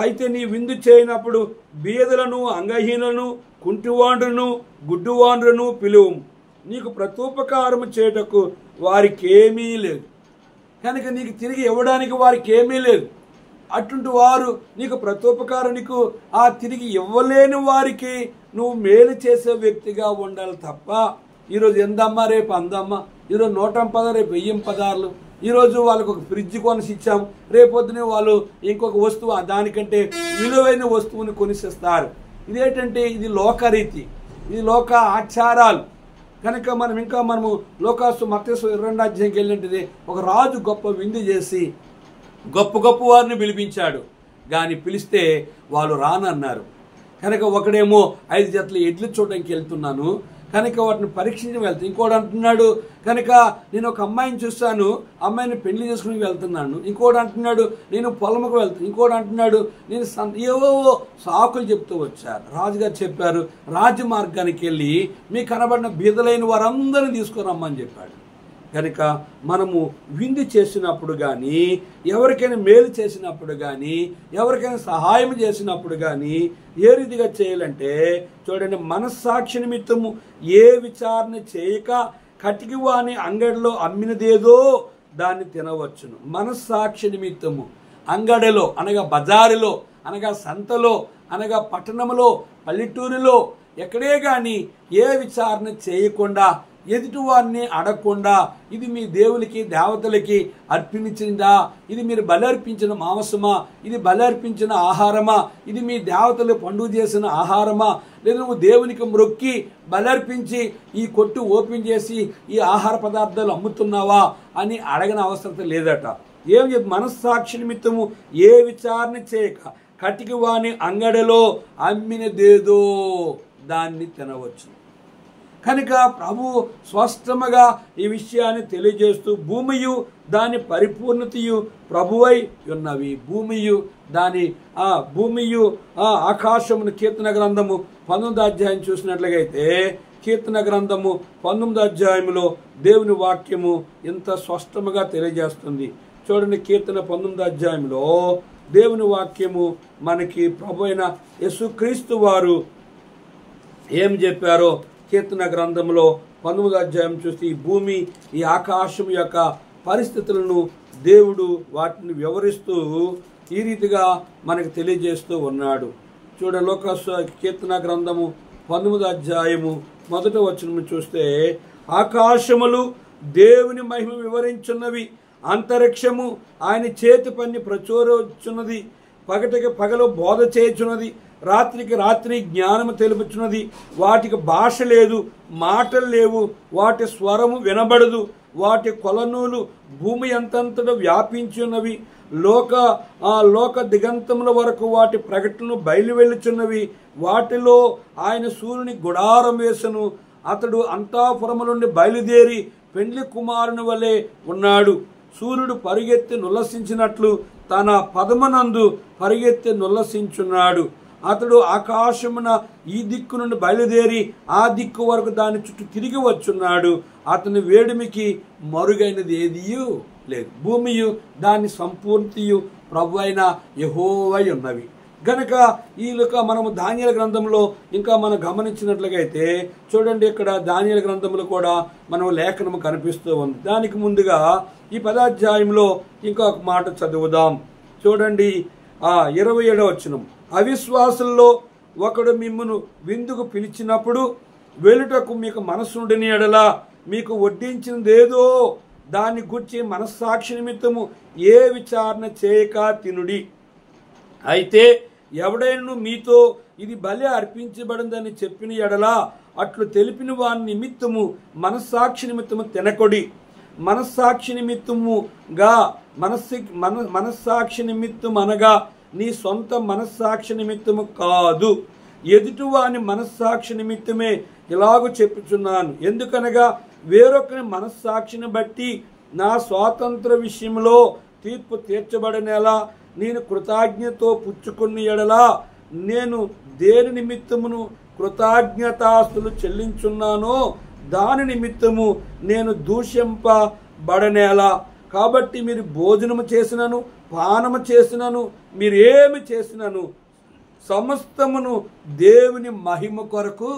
అయితే నీ విందు చేయనప్పుడు బీదలను, అంగహీనులను, కుంటివాండ్రును, గుడ్డివాండ్రును పిలువు. నీకు ప్రతోపకారము చేయుటకు వారికి ఏమీ లేదు. కనుక నీకు తిరిగి ఇవ్వడానికి వారికి ఏమీ లేదు. అటువంటి వారు నీకు ప్రతోపకారం, నీకు తిరిగి ఇవ్వలేని వారికి నువ్వు మేలు చేసే వ్యక్తిగా ఉండాలి తప్ప ఈరోజు ఎందమ్మా రేపు అందమ్మా, ఈరోజు 150 రేపు 1000 పదార్లు, ఈరోజు వాళ్ళకు ఒక ఫ్రిడ్జ్ కొనిసి ఇచ్చాం, రేపొద్దునే వాళ్ళు ఇంకొక వస్తువు దానికంటే విలువైన వస్తువుని కొనిసిస్తారు. ఇదేంటంటే ఇది లోకరీతి, ఇది లోక ఆచారాలు. కనుక మనము లోకాసు మత్తయి 22వ అధ్యాయంకి వెళ్ళినట్టుది ఒక రాజు గొప్ప విందు చేసి గొప్ప వారిని పిలిపించాడు, కానీ పిలిస్తే వాళ్ళు రానన్నారు. కనుక ఒకడేమో 5 జతల ఎడ్లు చూడడానికి వెళ్తున్నాను కనుక వాటిని పరీక్షించి వెళ్తాను, ఇంకోటి అంటున్నాడు కనుక నేను ఒక అమ్మాయిని చూస్తాను, అమ్మాయిని పెళ్లి చేసుకుని వెళ్తున్నాను, ఇంకోటి అంటున్నాడు నేను పొలముకు వెళ్తాను, ఇంకోటి అంటున్నాడు నేను ఏవో సాకులు చెప్తూ వచ్చారు. రాజుగారు చెప్పారు, రాజమార్గానికి వెళ్ళి మీకు కనబడిన బీదలైన వారందరినీ తీసుకురమ్మని చెప్పాడు. కనుక మనము విందు చేసినప్పుడు కానీ, ఎవరికైనా మేలు చేసినప్పుడు కానీ, ఎవరికైనా సహాయం చేసినప్పుడు కానీ ఏ రీతిగా చేయాలంటే చూడండి, మనస్సాక్షి నిమిత్తము ఏ విచారణ చేయక కటికి వాని అంగడిలో అమ్మినదేదో దాన్ని తినవచ్చును. మనస్సాక్షి నిమిత్తము అంగడిలో అనగా బజారులో అనగా సంతలో అనగా పట్టణంలో పల్లెటూరులో ఎక్కడే కానీ ఏ విచారణ చేయకుండా, ఎదుటివారిని అడగకుండా, ఇది మీ దేవునికి దేవతలకి అర్పించిందా, ఇది మీరు బలర్పించిన మాంసమా, ఇది బలర్పించిన ఆహారమా, ఇది మీ దేవతలు పండుగ చేసిన ఆహారమా, లేదా నువ్వు దేవునికి మ్రొక్కి బలర్పించి ఈ కొట్టు ఓపెన్ చేసి ఈ ఆహార పదార్థాలు అమ్ముతున్నావా అని అడగని అవసరం లేదట. ఏం చెప్పి మనస్సాక్షి నిమిత్తము ఏ విచారణ చేయక కటికి వాని అంగడిలో అమ్మినదేదో దాన్ని తినవచ్చు. కనుక ప్రభు స్పష్టముగా ఈ విషయాన్ని తెలియజేస్తూ భూమియు దాని పరిపూర్ణతయు ప్రభువై ఉన్నవి. భూమియు ఆకాశమును కీర్తన గ్రంథము 19వ అధ్యాయం చూసినట్లయితే కీర్తన గ్రంథము 19వ అధ్యాయంలో దేవుని వాక్యము ఎంత స్పష్టముగా తెలియజేస్తుంది. చూడండి, కీర్తన 19వ అధ్యాయంలో దేవుని వాక్యము మనకి ప్రభు అయిన యేసుక్రీస్తు వారు ఏం చెప్పారో కీర్తన గ్రంథంలో 19వ అధ్యాయం చూస్తే ఈ భూమి ఈ ఆకాశం యొక్క పరిస్థితులను దేవుడు వాటిని వివరిస్తూ ఈ రీతిగా మనకు తెలియజేస్తూ ఉన్నాడు. లోకాసు కీర్తన గ్రంథము 19వ అధ్యాయము 1వ వచనం చూస్తే ఆకాశములు దేవుని మహిమ వివరించున్నవి, అంతరిక్షము ఆయన చేతి పని ప్రచురించున్నది, పగటికి పగలు బోధ చేయుచున్నది, రాత్రికి రాత్రి జ్ఞానము తెలుపుచున్నది. వాటికి భాష లేదు, మాటలు లేవు, వాటి స్వరము వినబడదు, వాటి కొలనూలు భూమి అంతంతటా వ్యాపించి ఉన్నవి. లోక దిగంతముల వరకు వాటి ప్రకటనలు బయలువెళ్ళుచున్నవి. వాటిలో ఆయన సూర్యుని గుడారం వేసను, అతడు అంతఃపురము నుండి బయలుదేరి పెండ్లి కుమారుని వలె ఉన్నాడు. సూర్యుడు పరిగెత్తి నుల్లసించినట్లు తన పదమునందు పరిగెత్తి నుల్లసించున్నాడు. అతడు ఆకాశమున ఈ దిక్కు నుండి బయలుదేరి ఆ దిక్కు వరకు దాని చుట్టూ తిరిగి వచ్చున్నాడు. అతని వేడిమికి మరుగైనది ఏదియూ లేదు. భూమియు దాని సంపూర్తియు ప్రభు అయిన యెహోవా ఉన్నవి. గనక మనము దానియేలు గ్రంథంలో ఇంకా మనం గమనించినట్లయితే చూడండి, ఇక్కడ దానియేలు గ్రంథంలో కూడా మనం లేఖనము కనిపిస్తూ ఉంది. దానికి ముందుగా ఈ 10వ అధ్యాయంలో ఇంకొక మాట చదువుదాం. చూడండి, 27వ వచనం. అవిశ్వాసుల్లో ఒకడు మిమ్మును విందుకు పిలిచినప్పుడు వెలుటకు మీకు మనస్సుండని ఎడల మీకు వడ్డించినదేదో దాన్ని గుర్చి మనస్సాక్షి నిమిత్తము ఏ విచారణ చేయక తినుడి. అయితే ఎవడైనా మీతో ఇది బలి అర్పించబడిందని చెప్పిన ఎడల అట్లు తెలిపిన వాని నిమిత్తము మనస్సాక్షి నిమిత్తము తినకొడి. మనస్సాక్షి నిమిత్తము అనగా నీ సొంత మనస్సాక్షి నిమిత్తము కాదు, ఎదుటివాని మనస్సాక్షి నిమిత్తమే ఇలాగూ చెప్పుచున్నాను. ఎందుకనగా వేరొకరి మనస్సాక్షిని బట్టి నా స్వాతంత్ర విషయంలో తీర్పు తీర్చబడనేలా నేను కృతజ్ఞతతో పుచ్చుకున్న ఎడలా నేను దేని నిమిత్తమును కృతజ్ఞతాస్తులు చెల్లించున్నానో దాని నిమిత్తము నేను దూషింపబడనేలా. కాబట్టి మీరు భోజనము చేసినను పానము చేసినను మీరు ఏమి చేసినను సమస్తమును దేవుని మహిమ కొరకు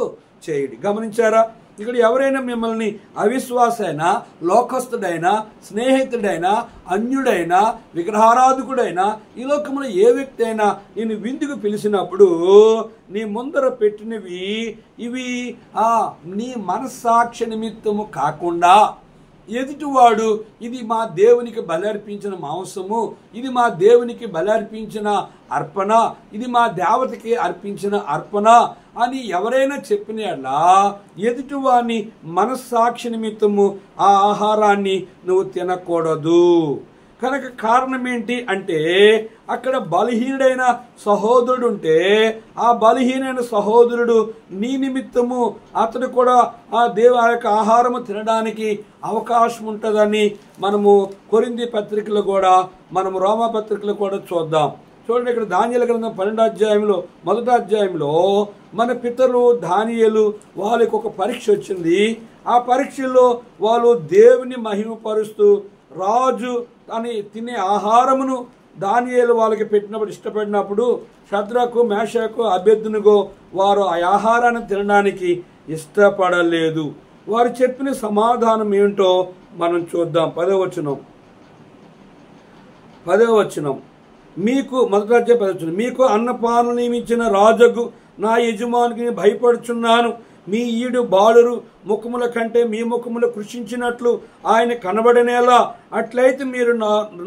చేయండి. గమనించారా? ఇక్కడ ఎవరైనా మిమ్మల్ని అవిశ్వాసైనా, లోకస్తుడైనా, స్నేహితుడైనా, అన్యుడైనా, విగ్రహారాధకుడైనా, ఈ లోకంలో ఏ వ్యక్తి అయినా నేను విందుకు పిలిచినప్పుడు నీ ముందర పెట్టినవి ఇవి నీ మనస్సాక్షి నిమిత్తము కాకుండా ఎదుటివాడు ఇది మా దేవునికి బలర్పించిన మాంసము, ఇది మా దేవునికి బలర్పించిన అర్పణ, ఇది మా దేవతకి అర్పించిన అర్పణ అని ఎవరైనా చెప్పినలా ఎదుటివాని మనస్సాక్షి నిమిత్తము ఆ ఆహారాన్ని నువ్వు తినకూడదు. కనుక కారణం ఏంటి అంటే అక్కడ బలహీనుడైన సహోదరుడు ఉంటే ఆ బలహీనైన సహోదరుడు నీ నిమిత్తము అతడు కూడా ఆ యొక్క ఆహారము తినడానికి అవకాశం ఉంటుందని మనము కొరింథీ పత్రికలో కూడా మనము రోమా పత్రికలో కూడా చూద్దాం. చూడండి, ఇక్కడ దానియేలు గ్రంథం 12వ అధ్యాయంలో 1వ అధ్యాయంలో మన పితరులు దానియేలు వాళ్ళకి ఒక పరీక్ష వచ్చింది. ఆ పరీక్షలో వాళ్ళు దేవుని మహిమపరుస్తూ రాజు అని తినే ఆహారమును దానియేలు వాళ్ళకి పెట్టినప్పుడు ఇష్టపడినప్పుడు షద్రకు మేషకు అబేద్నెగో వారు ఆ ఆహారాన్ని తినడానికి ఇష్టపడలేదు. వారు చెప్పిన సమాధానం ఏంటో మనం చూద్దాం. 10వ వచనం మీకు మొదటి అధ్యాయం 10వ వచనం మీకు అన్నపానలు నియమించిన రాజుకు నా యజమానికి భయపడుచున్నాను. మీ ఈడు బాలురు ముఖముల కంటే మీ ముఖములు కృషించినట్లు ఆయన కనబడనేలా. అట్లయితే మీరు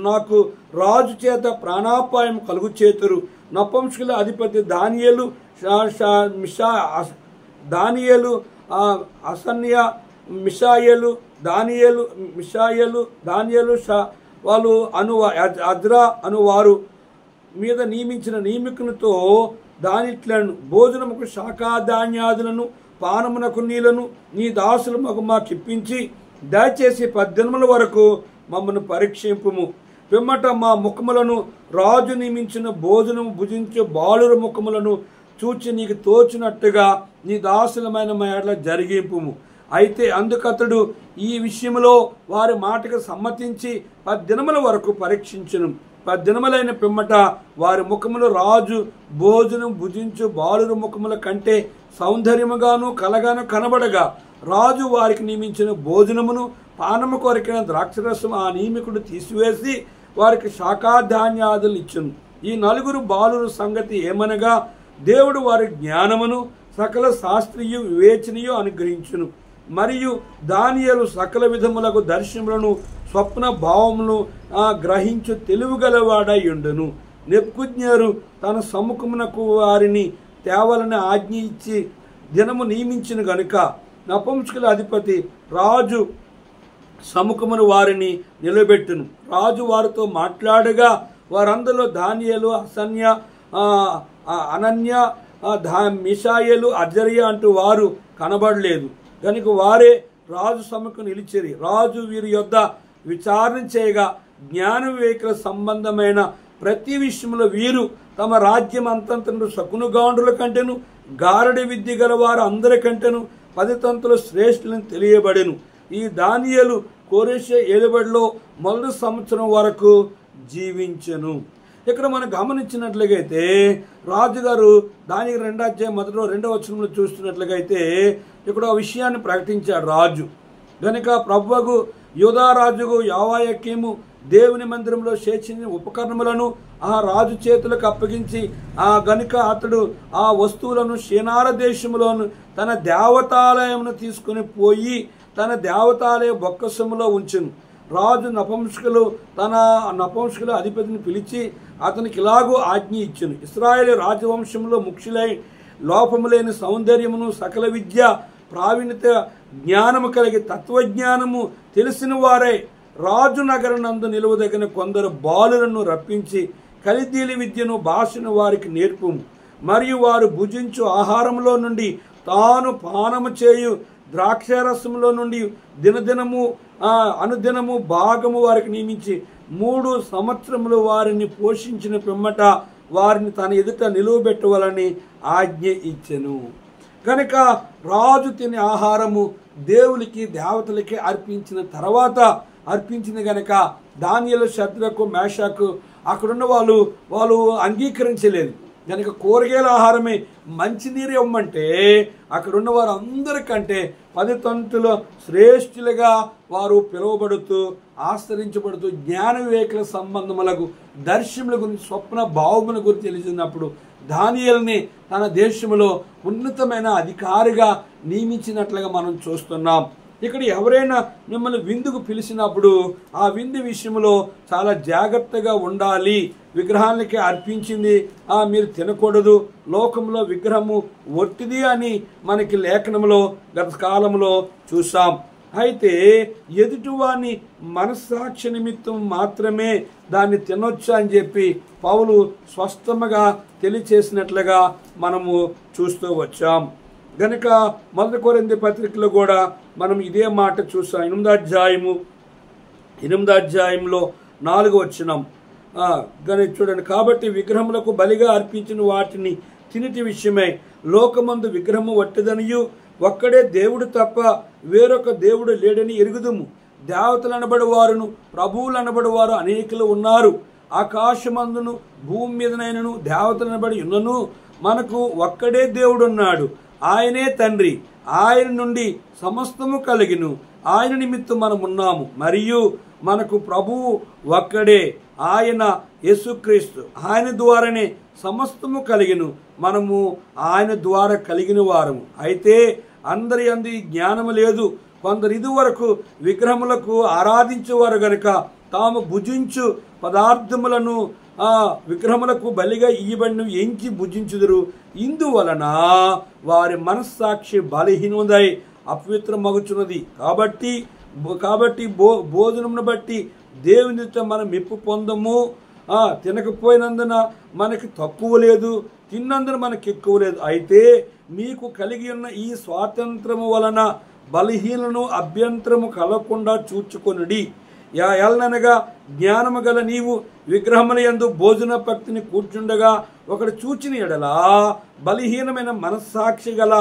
నాకు రాజు చేత ప్రాణాపాయం కలుగు చేతురు. నపుంసకుల అధిపతి దానియేలు అసన్య దానియేలు వాళ్ళు అజ్రా అను వారు మీద నియమించిన నియమికునితో దానిట్లను భోజనముకు శాఖాధాన్యాదులను పానమునకు నీళ్లను నీ దాసులు మాకు ఇప్పించి దయచేసి 10 దినముల వరకు మమ్మల్ని పరీక్షింపుము. పిమ్మట మా ముఖములను రాజు నియమించిన భోజనము భుజించే బాలుర ముఖములను చూచి నీకు తోచినట్టుగా నీ దాసులమైన మా ఎడల జరిగింపుము. అయితే అందుకతడు ఈ విషయంలో వారి మాటకు సమ్మతించి 10 దినముల వరకు పరీక్షించును. 10 దినములైన పిమ్మట వారి ముఖములు రాజు భోజనం భుజించు బాలుర ముఖముల కంటే సౌందర్యముగాను కలగాను కనబడగా రాజు వారికి నియమించిన భోజనమును పానము కొరకిన ద్రాక్షరసం ఆ నియమికుడు తీసివేసి వారికి శాఖాధాన్యాదులు ఇచ్చును. ఈ 4 బాలుర సంగతి ఏమనగా దేవుడు వారి జ్ఞానమును సకల శాస్త్రీయ వివేచనయు అనుగ్రహించును. మరియు దానియేలు సకల విధములకు దర్శనములను స్వప్న భావములను గ్రహించు తెలివిగలవాడై ఉండును. నెబుకద్నెజరు తన సముఖమునకు వారిని తేవాలని ఆజ్ఞ ఇచ్చి దినము నియమించిన గనుక నపుంసకుల అధిపతి రాజు సముఖమును వారిని నిలబెట్టును. రాజు వారితో మాట్లాడగా వారందరిలో దానియేలు అనన్య మిషాయేలు అజర్యా అంటూ వారు కనబడలేదు కనుక వారే రాజు సముఖం నిలిచిరి. రాజు వీరి యొద్ద విచారణ చేయగా జ్ఞాన వివేకుల సంబంధమైన ప్రతి విషయంలో వీరు తమ రాజ్యం అంతంతను శకునుగాండ్రుల కంటేను గారడి విద్య గల వారు అందరికంటేను 10 తంతుల శ్రేష్ఠులను తెలియబడెను. ఈ దానియేలు కోరెషు ఏలుబడిలో 1 సంవత్సరం వరకు జీవించెను. ఇక్కడ మనం గమనించినట్లుగైతే రాజుగారు దానికి 2వ అధ్యాయం 2వ వచనంలో చూస్తున్నట్లుగైతే ఇక్కడ ఆ విషయాన్ని ప్రకటించాడు రాజు. గనుక ప్రభువుకు యూదారాజుకు యోవాయకీము దేవుని మందిరంలో చేర్చిన ఉపకరణములను ఆ రాజు చేతులకు అప్పగించి గనుక అతడు ఆ వస్తువులను షీనార దేశములోను తన దేవతాలయమును తీసుకుని పోయి తన దేవతాలయ బొక్కసములో ఉంచెను. రాజు నపుంసకుల అధిపతిని పిలిచి అతనికి ఇలాగూ ఆజ్ఞ ఇచ్చెను. ఇశ్రాయేలు రాజవంశంలో ముఖ్యులై లోపము లేని సౌందర్యమును సకల విద్య ప్రావీణ్యత జ్ఞానము కలిగి తత్వజ్ఞానము తెలిసిన వారే రాజు నగరనందు నిలువదగిన కొందరు బాలులను రప్పించి కల్దీల విద్యను భాషను వారికి నేర్పుము. మరియు వారు భుజించు ఆహారంలో నుండి తాను పానము చేయు ద్రాక్షారసంలో నుండి దినదినము అనుదినము భాగము వారికి నియమించి 3 సంవత్సరములు వారిని పోషించిన పిమ్మట వారిని తన ఎదుట నిలువబెట్టవాలని ఆజ్ఞ ఇచ్చెను. కనుక రాజు తినే ఆహారము దేవునికి దేవతలకి అర్పించిన తర్వాత అర్పించింది కనుక దానియేలు, షద్రకు, మేషాకు అక్కడున్న వాళ్ళు అంగీకరించలేదు. కనుక కూరగాయల ఆహారమే మంచినీరు ఇవ్వమంటే అక్కడున్న వారు అందరికంటే 10 తంతుల శ్రేష్ఠులుగా వారు పిలువబడుతూ ఆశ్రయించబడుతూ జ్ఞాన వివేకుల సంబంధములకు దర్శనముల గురించి స్వప్న భావముల గురించి తెలిసినప్పుడు దానియేలుని తన దేశంలో ఉన్నతమైన అధికారిగా నియమించినట్లుగా మనం చూస్తున్నాం. ఇక్కడ ఎవరైనా మిమ్మల్ని విందుకు పిలిచినప్పుడు ఆ విందు విషయంలో చాలా జాగ్రత్తగా ఉండాలి. విగ్రహాలకి అర్పించింది మీరు తినకూడదు, లోకంలో విగ్రహము ఒట్టిది అని మనకి లేఖనంలో గత కాలంలో చూసాం. అయితే ఎదుటివాని మనస్సాక్షి నిమిత్తం మాత్రమే దాన్ని తినొచ్చు అని చెప్పి పౌలు స్పష్టంగా తెలియచేసినట్లుగా మనము చూస్తూ వచ్చాం. గనుక 1 కొరింథీ పత్రికలో కూడా మనం ఇదే మాట చూసాం. 8వ అధ్యాయంలో 4వ వచనం చూడండి. కాబట్టి విగ్రహములకు బలిగా అర్పించిన వాటిని తినిటి విషయమై లోకమందు విగ్రహము వట్టిదనియు ఒక్కడే దేవుడు తప్ప వేరొక దేవుడు లేడని ఎరుగుదుము. దేవతలు అనబడి వారును ప్రభువులు అనబడి వారు అనేకులు ఉన్నారు. ఆకాశమందును భూమి మీదనైనను దేవతలు అనబడి ఉన్నను మనకు ఒక్కడే దేవుడున్నాడు. ఆయనే తండ్రి, ఆయన నుండి సమస్తము కలిగిను, ఆయన నిమిత్తం మనం ఉన్నాము. మరియు మనకు ప్రభువు ఒక్కడే, ఆయన యేసుక్రీస్తు. ఆయన ద్వారానే సమస్తము కలిగిను, మనము ఆయన ద్వారా కలిగిన వారము. అయితే అందరి అందు ఈ జ్ఞానము లేదు. కొందరు ఇదివరకు విగ్రహములకు ఆరాధించేవారు గనుక తాము భుజించు పదార్థములను విగ్రహములకు బలిగా ఇయ్యబడిన ఎంచి భుజించుదురు. ఇందువలన వారి మనస్సాక్షి బలహీనదై అపవిత్రమగుచున్నది. కాబట్టి భోజనమును బట్టి దేవుని మనం మెప్పు పొందము. తినకపోయినందున మనకి తక్కువ లేదు, తిన్నందున మనకి ఎక్కువ లేదు. అయితే మీకు కలిగి ఉన్న ఈ స్వాతంత్రము వలన బలహీనను అభ్యంతరము కలగకుండా చూచుకొనుడి. ఎలననగా జ్ఞానము గల నీవు విగ్రహముల యందు భోజన భక్తిని కూర్చుండగా ఒకడు చూచిన ఎడలా బలహీనమైన మనస్సాక్షి గల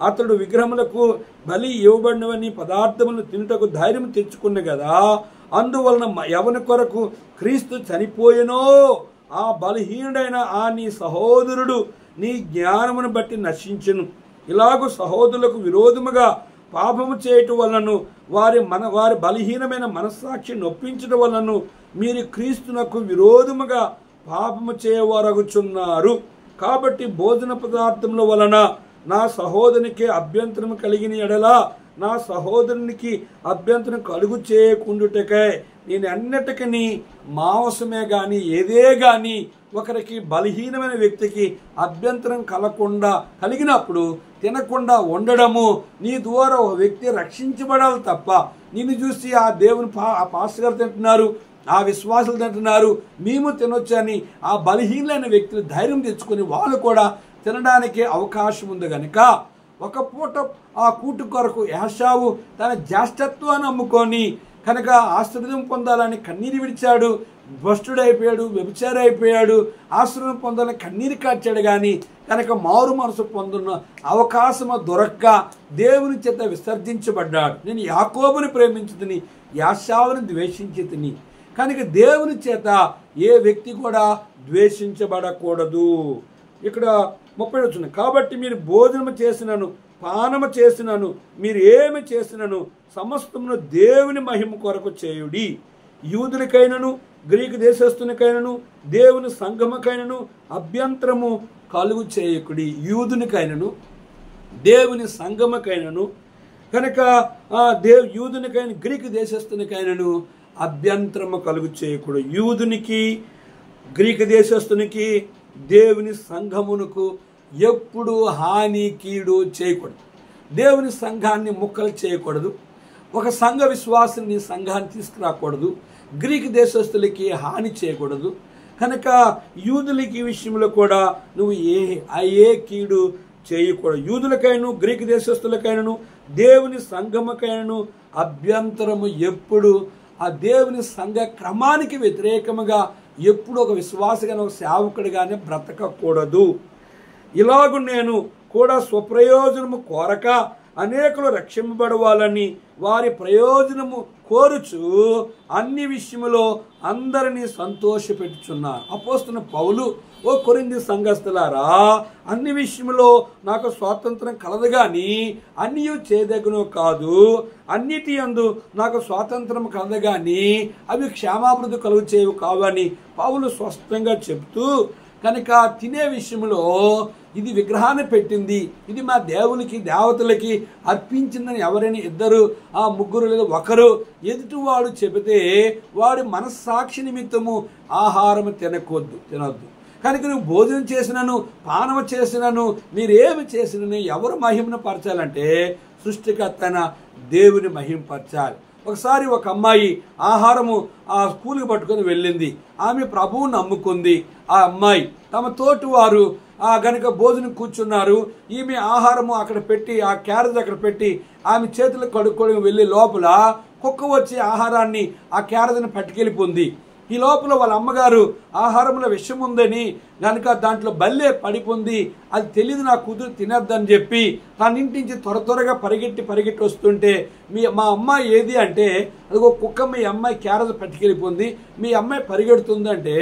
అతడు విగ్రహములకు బలి ఇవ్వబడినవని పదార్థములను తినుటకు ధైర్యం తెచ్చుకున్న కదా. అందువలన ఎవని కొరకు క్రీస్తు చనిపోయెనో ఆ బలహీనుడైన నీ సహోదరుడు నీ జ్ఞానమును బట్టి నశించెను. ఇలాగూ సహోదరులకు విరోధముగా పాపము చేయటం వలన వారి బలహీనమైన మనస్సాక్షి నొప్పించడం వలన మీరు క్రీస్తునకు విరోధముగా పాపము చేయవారగుచున్నారు. కాబట్టి భోజన పదార్థముల వలన నా సహోదరునికి అభ్యంతరం కలిగిన ఎడలా నా సహోదరునికి అభ్యంతరం కలుగు చేయకుండుటకై నేను అన్నిటికీ మాంసమే గాని ఏదే గాని ఒకరికి బలహీనమైన వ్యక్తికి అభ్యంతరం కలిగినప్పుడు తినకుండా ఉండడము. నీ ద్వారా ఒక వ్యక్తి రక్షించబడాలి తప్ప నిన్ను చూసి ఆ దేవుని పాస్టర్ గారు తింటున్నారు, ఆ విశ్వాసులు తింటున్నారు, మేము తినొచ్చని ఆ బలహీనమైన వ్యక్తులు ధైర్యం తెచ్చుకొని వాళ్ళు కూడా తినడానికి అవకాశం ఉంది కనుక ఒక పూట ఆ కూటు కొరకు ఏశావు తన జ్యేష్ఠత్వాన్ని అమ్ముకొని కనుక ఆశ్రయం పొందాలని కన్నీరు విడిచాడు. భ్రష్టుడైపోయాడు, వ్యభిచారైపోయాడు. ఆశ్రయం పొందాలని కన్నీరు కార్చాడు. కానీ కనుక మారు మనసు పొందున్న అవకాశము దొరక్క దేవుని చేత విసర్జించబడ్డాడు. నేను యాకోబుని ప్రేమించుతుని, ఏశావుని ద్వేషించుతుని. కనుక దేవుని చేత ఏ వ్యక్తి కూడా ద్వేషించబడకూడదు. ఇక్కడ 30 వచ్చిన కాబట్టి మీరు భోజనము చేసినను పానము చేసినను మీరు ఏమి చేసినను సమస్తమును దేవుని మహిమ కొరకు చేయుడి. యూదునికైనను గ్రీకు దేశస్థునికైనను దేవుని సంఘముకైనను అభ్యంతరము కలుగు చేయకుడి. యూదునికైనను దేవుని సంఘముకైనను కనుక యూదునికైన గ్రీకు దేశస్థునికైనను అభ్యంతరము కలుగు చేయకుడు. యూదునికి గ్రీకు దేశస్థునికి దేవుని సంఘమునకు ఎప్పుడు హాని కీడు చేయకూడదు. దేవుని సంఘాన్ని ముక్కలు చేయకూడదు. ఒక సంఘ విశ్వాసాన్ని సంఘాన్ని తీసుకురాకూడదు. గ్రీకు దేశస్తులకి హాని చేయకూడదు. కనుక యూదులకి ఈ విషయంలో కూడా నువ్వు ఏ కీడు చేయకూడదు. యూదులకైనా గ్రీకు దేశస్తులకైనను దేవుని సంఘముకైనను అభ్యంతరము ఎప్పుడు ఆ దేవుని సంఘ క్రమానికి వ్యతిరేకముగా ఎప్పుడు ఒక విశ్వాసగానే ఒక సేవకుడిగానే బ్రతకకూడదు. ఇలాగూ నేను కూడా స్వప్రయోజనము కోరక అనేకులు రక్షింపబడవాలని వారి ప్రయోజనము కోరుచు అన్ని విషయములో అందరినీ సంతోషపెట్టుచున్నాను. అపోస్తలుడైన పౌలు, ఓ కొరింథీ సంఘస్థులారా, అన్ని విషయములో నాకు స్వాతంత్రం కలదు గాని అన్నీ చేయదగును కాదు, అన్నిటి యందు నాకు స్వాతంత్రం కలదు గాని అవి క్షేమాభివృద్ధి కలుగు చేయవు కావని పౌలు స్పష్టంగా చెప్తూ, కనుక తినే విషయంలో ఇది విగ్రహాన్ని పెట్టింది, ఇది మా దేవునికి దేవతలకి అర్పించిందని ఎవరైనా ఇద్దరు ముగ్గురు లేదా ఒకరు ఎదుటివాడు చెబితే వాడి మనస్సాక్షి నిమిత్తము ఆహారం తినొద్దు. కనుక నువ్వు భోజనం చేసినను పానము చేసినను మీరేమి చేసినను ఎవరు మహిమను పరచాలంటే సృష్టికర్తైన దేవుని మహిమపరచాలి. ఒకసారి ఒక అమ్మాయి ఆహారము స్కూల్కి పట్టుకొని వెళ్ళింది. ఆమె ప్రభువు నమ్ముకుంది. ఆ అమ్మాయి తమ తోటి వారు గనుక భోజనం కూర్చున్నారు. ఈమె ఆహారము అక్కడ పెట్టి ఆ క్యారేజ్ అక్కడ పెట్టి ఆమె చేతులు కడుక్కొని వెళ్ళి లోపల కుక్క వచ్చి ఆహారాన్ని ఆ క్యారేజ్ని పట్టుకెళ్ళిపోయింది. ఈ లోపల వాళ్ళ అమ్మగారు ఆహారంలో విషం ఉందని కనుక దాంట్లో బల్లే పడిపోయింది, అది తెలియదు నా కూతురు తినద్దని చెప్పి తన ఇంటి నుంచి త్వరగా పరిగెట్టి వస్తుంటే మా అమ్మాయి ఏది అంటే అదిగో కుక్క మీ అమ్మాయి క్యారేజ్ పట్టుకెళ్ళిపోయింది, మీ అమ్మాయి పరిగెడుతుందంటే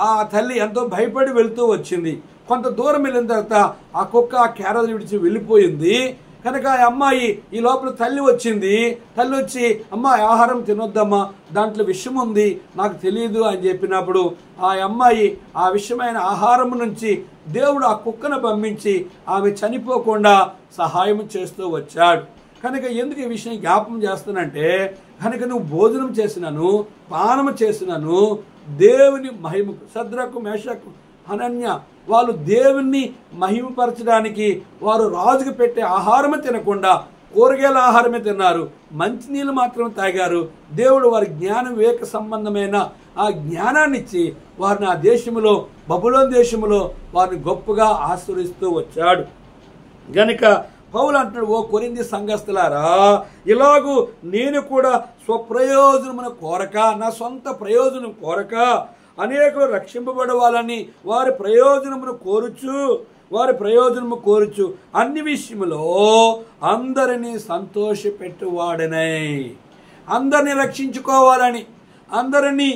ఆ తల్లి ఎంతో భయపడి వెళుతూ వచ్చింది. కొంత దూరం వెళ్ళిన తర్వాత ఆ కుక్క ఆ క్యారేజ్ విడిచి వెళ్ళిపోయింది. కనుక ఆ అమ్మాయి ఈ లోపల తల్లి వచ్చింది. తల్లి వచ్చి అమ్మ ఆహారం తినొద్దమ్మా, దాంట్లో విషం ఉంది, నాకు తెలియదు అని చెప్పినప్పుడు ఆ అమ్మాయి ఆ విషమైన ఆహారం నుంచి దేవుడు ఆ కుక్కను పంపించి ఆమె చనిపోకుండా సహాయం చేస్తూ వచ్చాడు. కనుక ఎందుకు ఈ విషయం జ్ఞాపకం చేస్తానంటే కనుక నువ్వు భోజనం చేసినను పానము చేసినను దేవుని మహిమకు శద్రకు మేషకు హనన్య వాళ్ళు దేవుణ్ణి మహిమపరచడానికి వారు రాజుకు పెట్టే ఆహారమే తినకుండా కూరగాయల ఆహారమే తిన్నారు, మంచినీళ్ళు మాత్రమే తాగారు. దేవుడు వారి జ్ఞాన వివేక సంబంధమైన ఆ జ్ఞానాన్ని ఇచ్చి వారిని ఆ దేశంలో బబులోను దేశంలో వారిని గొప్పగా ఆశీర్వదిస్తూ వచ్చాడు. గనుక పౌలు అంటున్నాడు, ఓ కొరింథీ సంఘస్థులారా, ఇలాగూ నేను కూడా స్వప్రయోజనమును కోరక నా సొంత ప్రయోజనం కోరక అనేకులు రక్షింపబడవాలని వారి ప్రయోజనము కోరుచు అన్ని విషయములో అందరినీ సంతోషపెట్టువాడనై, అందరినీ రక్షించుకోవాలని, అందరినీ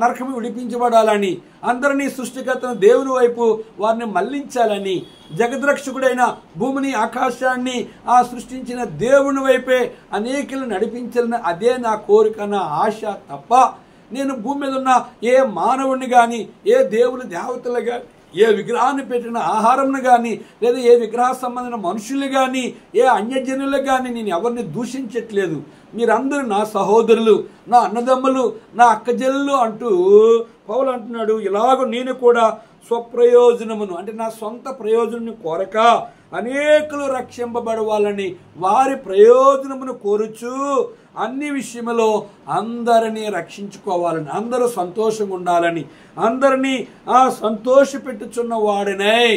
నరకము విడిపించబడాలని, అందరినీ సృష్టికర్తను దేవుని వైపు వారిని మళ్లించాలని, జగద్రక్షకుడైన భూమిని ఆకాశాన్ని సృష్టించిన దేవుని వైపే అనేకులు నడిపించాలని అదే నా కోరిక, నా ఆశ తప్ప నేను భూమి మీద ఉన్న ఏ మానవుడిని కానీ ఏ దేవుని దేవతలు కానీ ఏ విగ్రహాన్ని పెట్టిన ఆహారంను కానీ లేదా ఏ విగ్రహ సంబంధించిన మనుషులు కానీ ఏ అన్యజనులకు కానీ నేను ఎవరిని దూషించట్లేదు. మీరందరూ నా సహోదరులు, నా అన్నదమ్ములు, నా అక్కజల్లు అంటూ పౌలు అంటున్నాడు. ఇలాగ నేను కూడా స్వప్రయోజనమును అంటే నా సొంత ప్రయోజనం కోరక అనేకులు రక్షింపబడవాలని వారి ప్రయోజనమును కోరుచు అన్ని విషయములో అందరినీ రక్షించుకోవాలని, అందరూ సంతోషంగా ఉండాలని, అందరినీ సంతోషపెట్టుచున్న వాడినై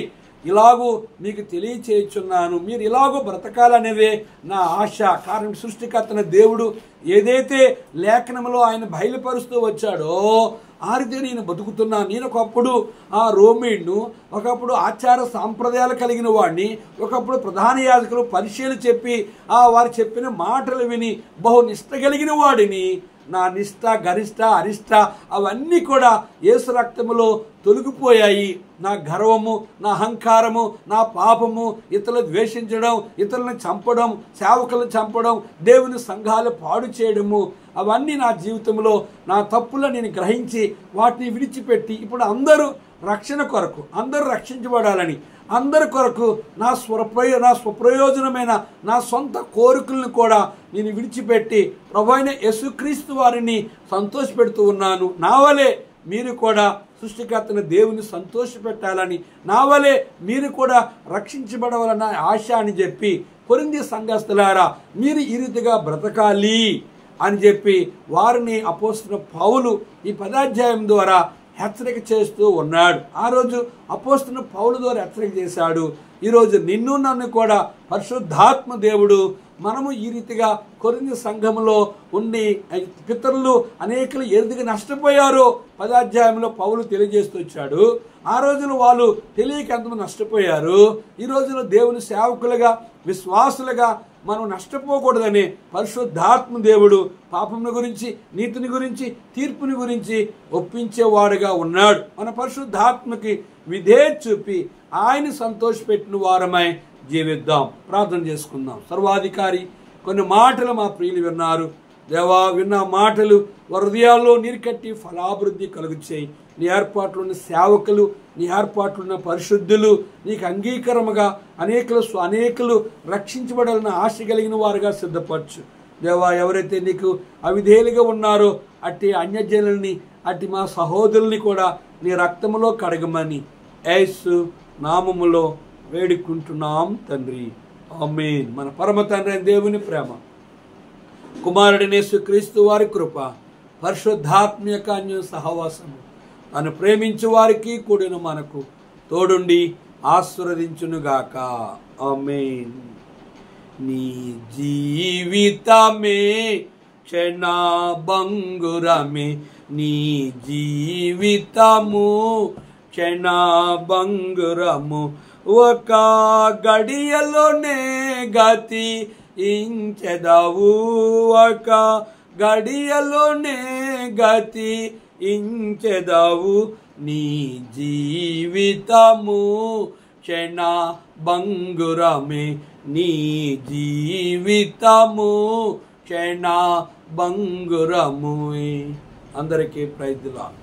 ఇలాగూ మీకు తెలియచేయుచున్నాను. మీరు ఇలాగూ బ్రతకాలనేదే నా ఆశ. కారణం సృష్టికర్తన దేవుడు ఏదైతే లేఖనంలో ఆయన బయలుపరుస్తూ వచ్చాడో ఆ రీతి నేను బతుకుతున్నాను. నేను ఒకప్పుడు రోమీయుడును, ఒకప్పుడు ఆచార సాంప్రదాయాలు కలిగిన వాడిని, ఒకప్పుడు ప్రధాన యాజకులు పరిచయాలు చెప్పి వారు చెప్పిన మాటలు విని బహు నిష్ట కలిగిన వాడిని. నా నిష్ట, గరిష్ట, అరిష్ట అవన్నీ కూడా యేసు రక్తములో తొలగిపోయాయి. నా గర్వము, నా అహంకారము, నా పాపము, ఇతరులు ద్వేషించడం, ఇతరులను చంపడం, సేవకులను చంపడం, దేవుని సంఘాలు పాడు చేయడము అవన్నీ నా జీవితంలో నా తప్పులను నేను గ్రహించి వాటిని విడిచిపెట్టి ఇప్పుడు అందరూ రక్షణ కొరకు, అందరూ రక్షించబడాలని, అందరి కొరకు నా స్వప్రయోజనమైన నా సొంత కోరికలను కూడా నేను విడిచిపెట్టి ప్రభువైన యేసుక్రీస్తు వారిని సంతోషపెడుతూ ఉన్నాను. నా వలే మీరు కూడా సృష్టికర్తన దేవుని సంతోషపెట్టాలని, నా వలే మీరు కూడా రక్షించబడవాలన్న ఆశ అని చెప్పి కొరింథీ సంఘస్థులారా మీరు ఈ రీతిగా బ్రతకాలి అని చెప్పి వారిని అపోస్తలుడైన పౌలు ఈ 10వ అధ్యాయం ద్వారా హెచ్చరిక చేస్తూ ఉన్నాడు. ఆ రోజు అపోస్తలుడైన పౌలు ద్వారా హెచ్చరిక చేశాడు. ఈరోజు నిన్ను నన్ను కూడా పరిశుద్ధాత్మ దేవుడు మనము ఈ రీతిగా కొరింథీ సంఘంలో ఉండి పితరులు అనేకులు ఎదుగుగా నష్టపోయారో 10వ అధ్యాయంలో పౌలు తెలియజేస్తూ వచ్చాడు. ఆ రోజులు వాళ్ళు తెలియక ఎంతమంది నష్టపోయారు. ఈ రోజులో దేవుని సేవకులుగా విశ్వాసులుగా మనం నష్టపోకూడదని పరిశుద్ధాత్మ దేవుడు పాపముని గురించి, నీతిని గురించి, తీర్పుని గురించి ఒప్పించేవాడుగా ఉన్నాడు. మన పరిశుద్ధాత్మకి విధేయత చూపి ఆయన సంతోషపెట్టిన వారమై జీవిద్దాం. ప్రార్థన చేసుకుందాం. సర్వాధికారి, కొన్ని మాటలు మా ప్రియులు విన్నారు. దేవా, విన్న మాటలు హృదయాల్లో నీరు కట్టి ఫలాభివృద్ధి కలుగు చేయి. నీ ఏర్పాట్లు ఉన్న సేవకులు, నీ ఏర్పాట్లు ఉన్న పరిశుద్ధులు నీకు అంగీకారముగా అనేకులు రక్షించబడాలని ఆశ కలిగిన వారుగా సిద్ధపరచు. దేవా, ఎవరైతే నీకు అవిధేయులుగా ఉన్నారో అట్టి అన్యజనుల్ని, అట్టి మా సహోదరుల్ని కూడా నీ రక్తములో కడగమని యేసు నామములో వేడుకుంటున్నాం తండ్రి. ఆమేన్. మన పరమ తండ్రి అయిన దేవుని ప్రేమ, కుమారుడైన యేసుక్రీస్తు వారి కృప, పరిశుద్ధాత్మ యొక్క అన్యోన్య సహవాసము నన్ను ప్రేమించు వారికి కూడిన మనకు తోడుండి ఆశీర్వదించునుగాక. ఆమేన్. నీ జీవితమే క్షణభంగురమే, నీ జీవితము క్షణభంగురము, ఒక గడియలోనే గతి ఇంచెదవు, ఒక గడియలోనే గతి ఇంచెదవు. నీ జీవితము క్షణభంగురమే, నీ జీవితము క్షణభంగురము. అందరికీ ప్రైజ్ ది లార్డ్.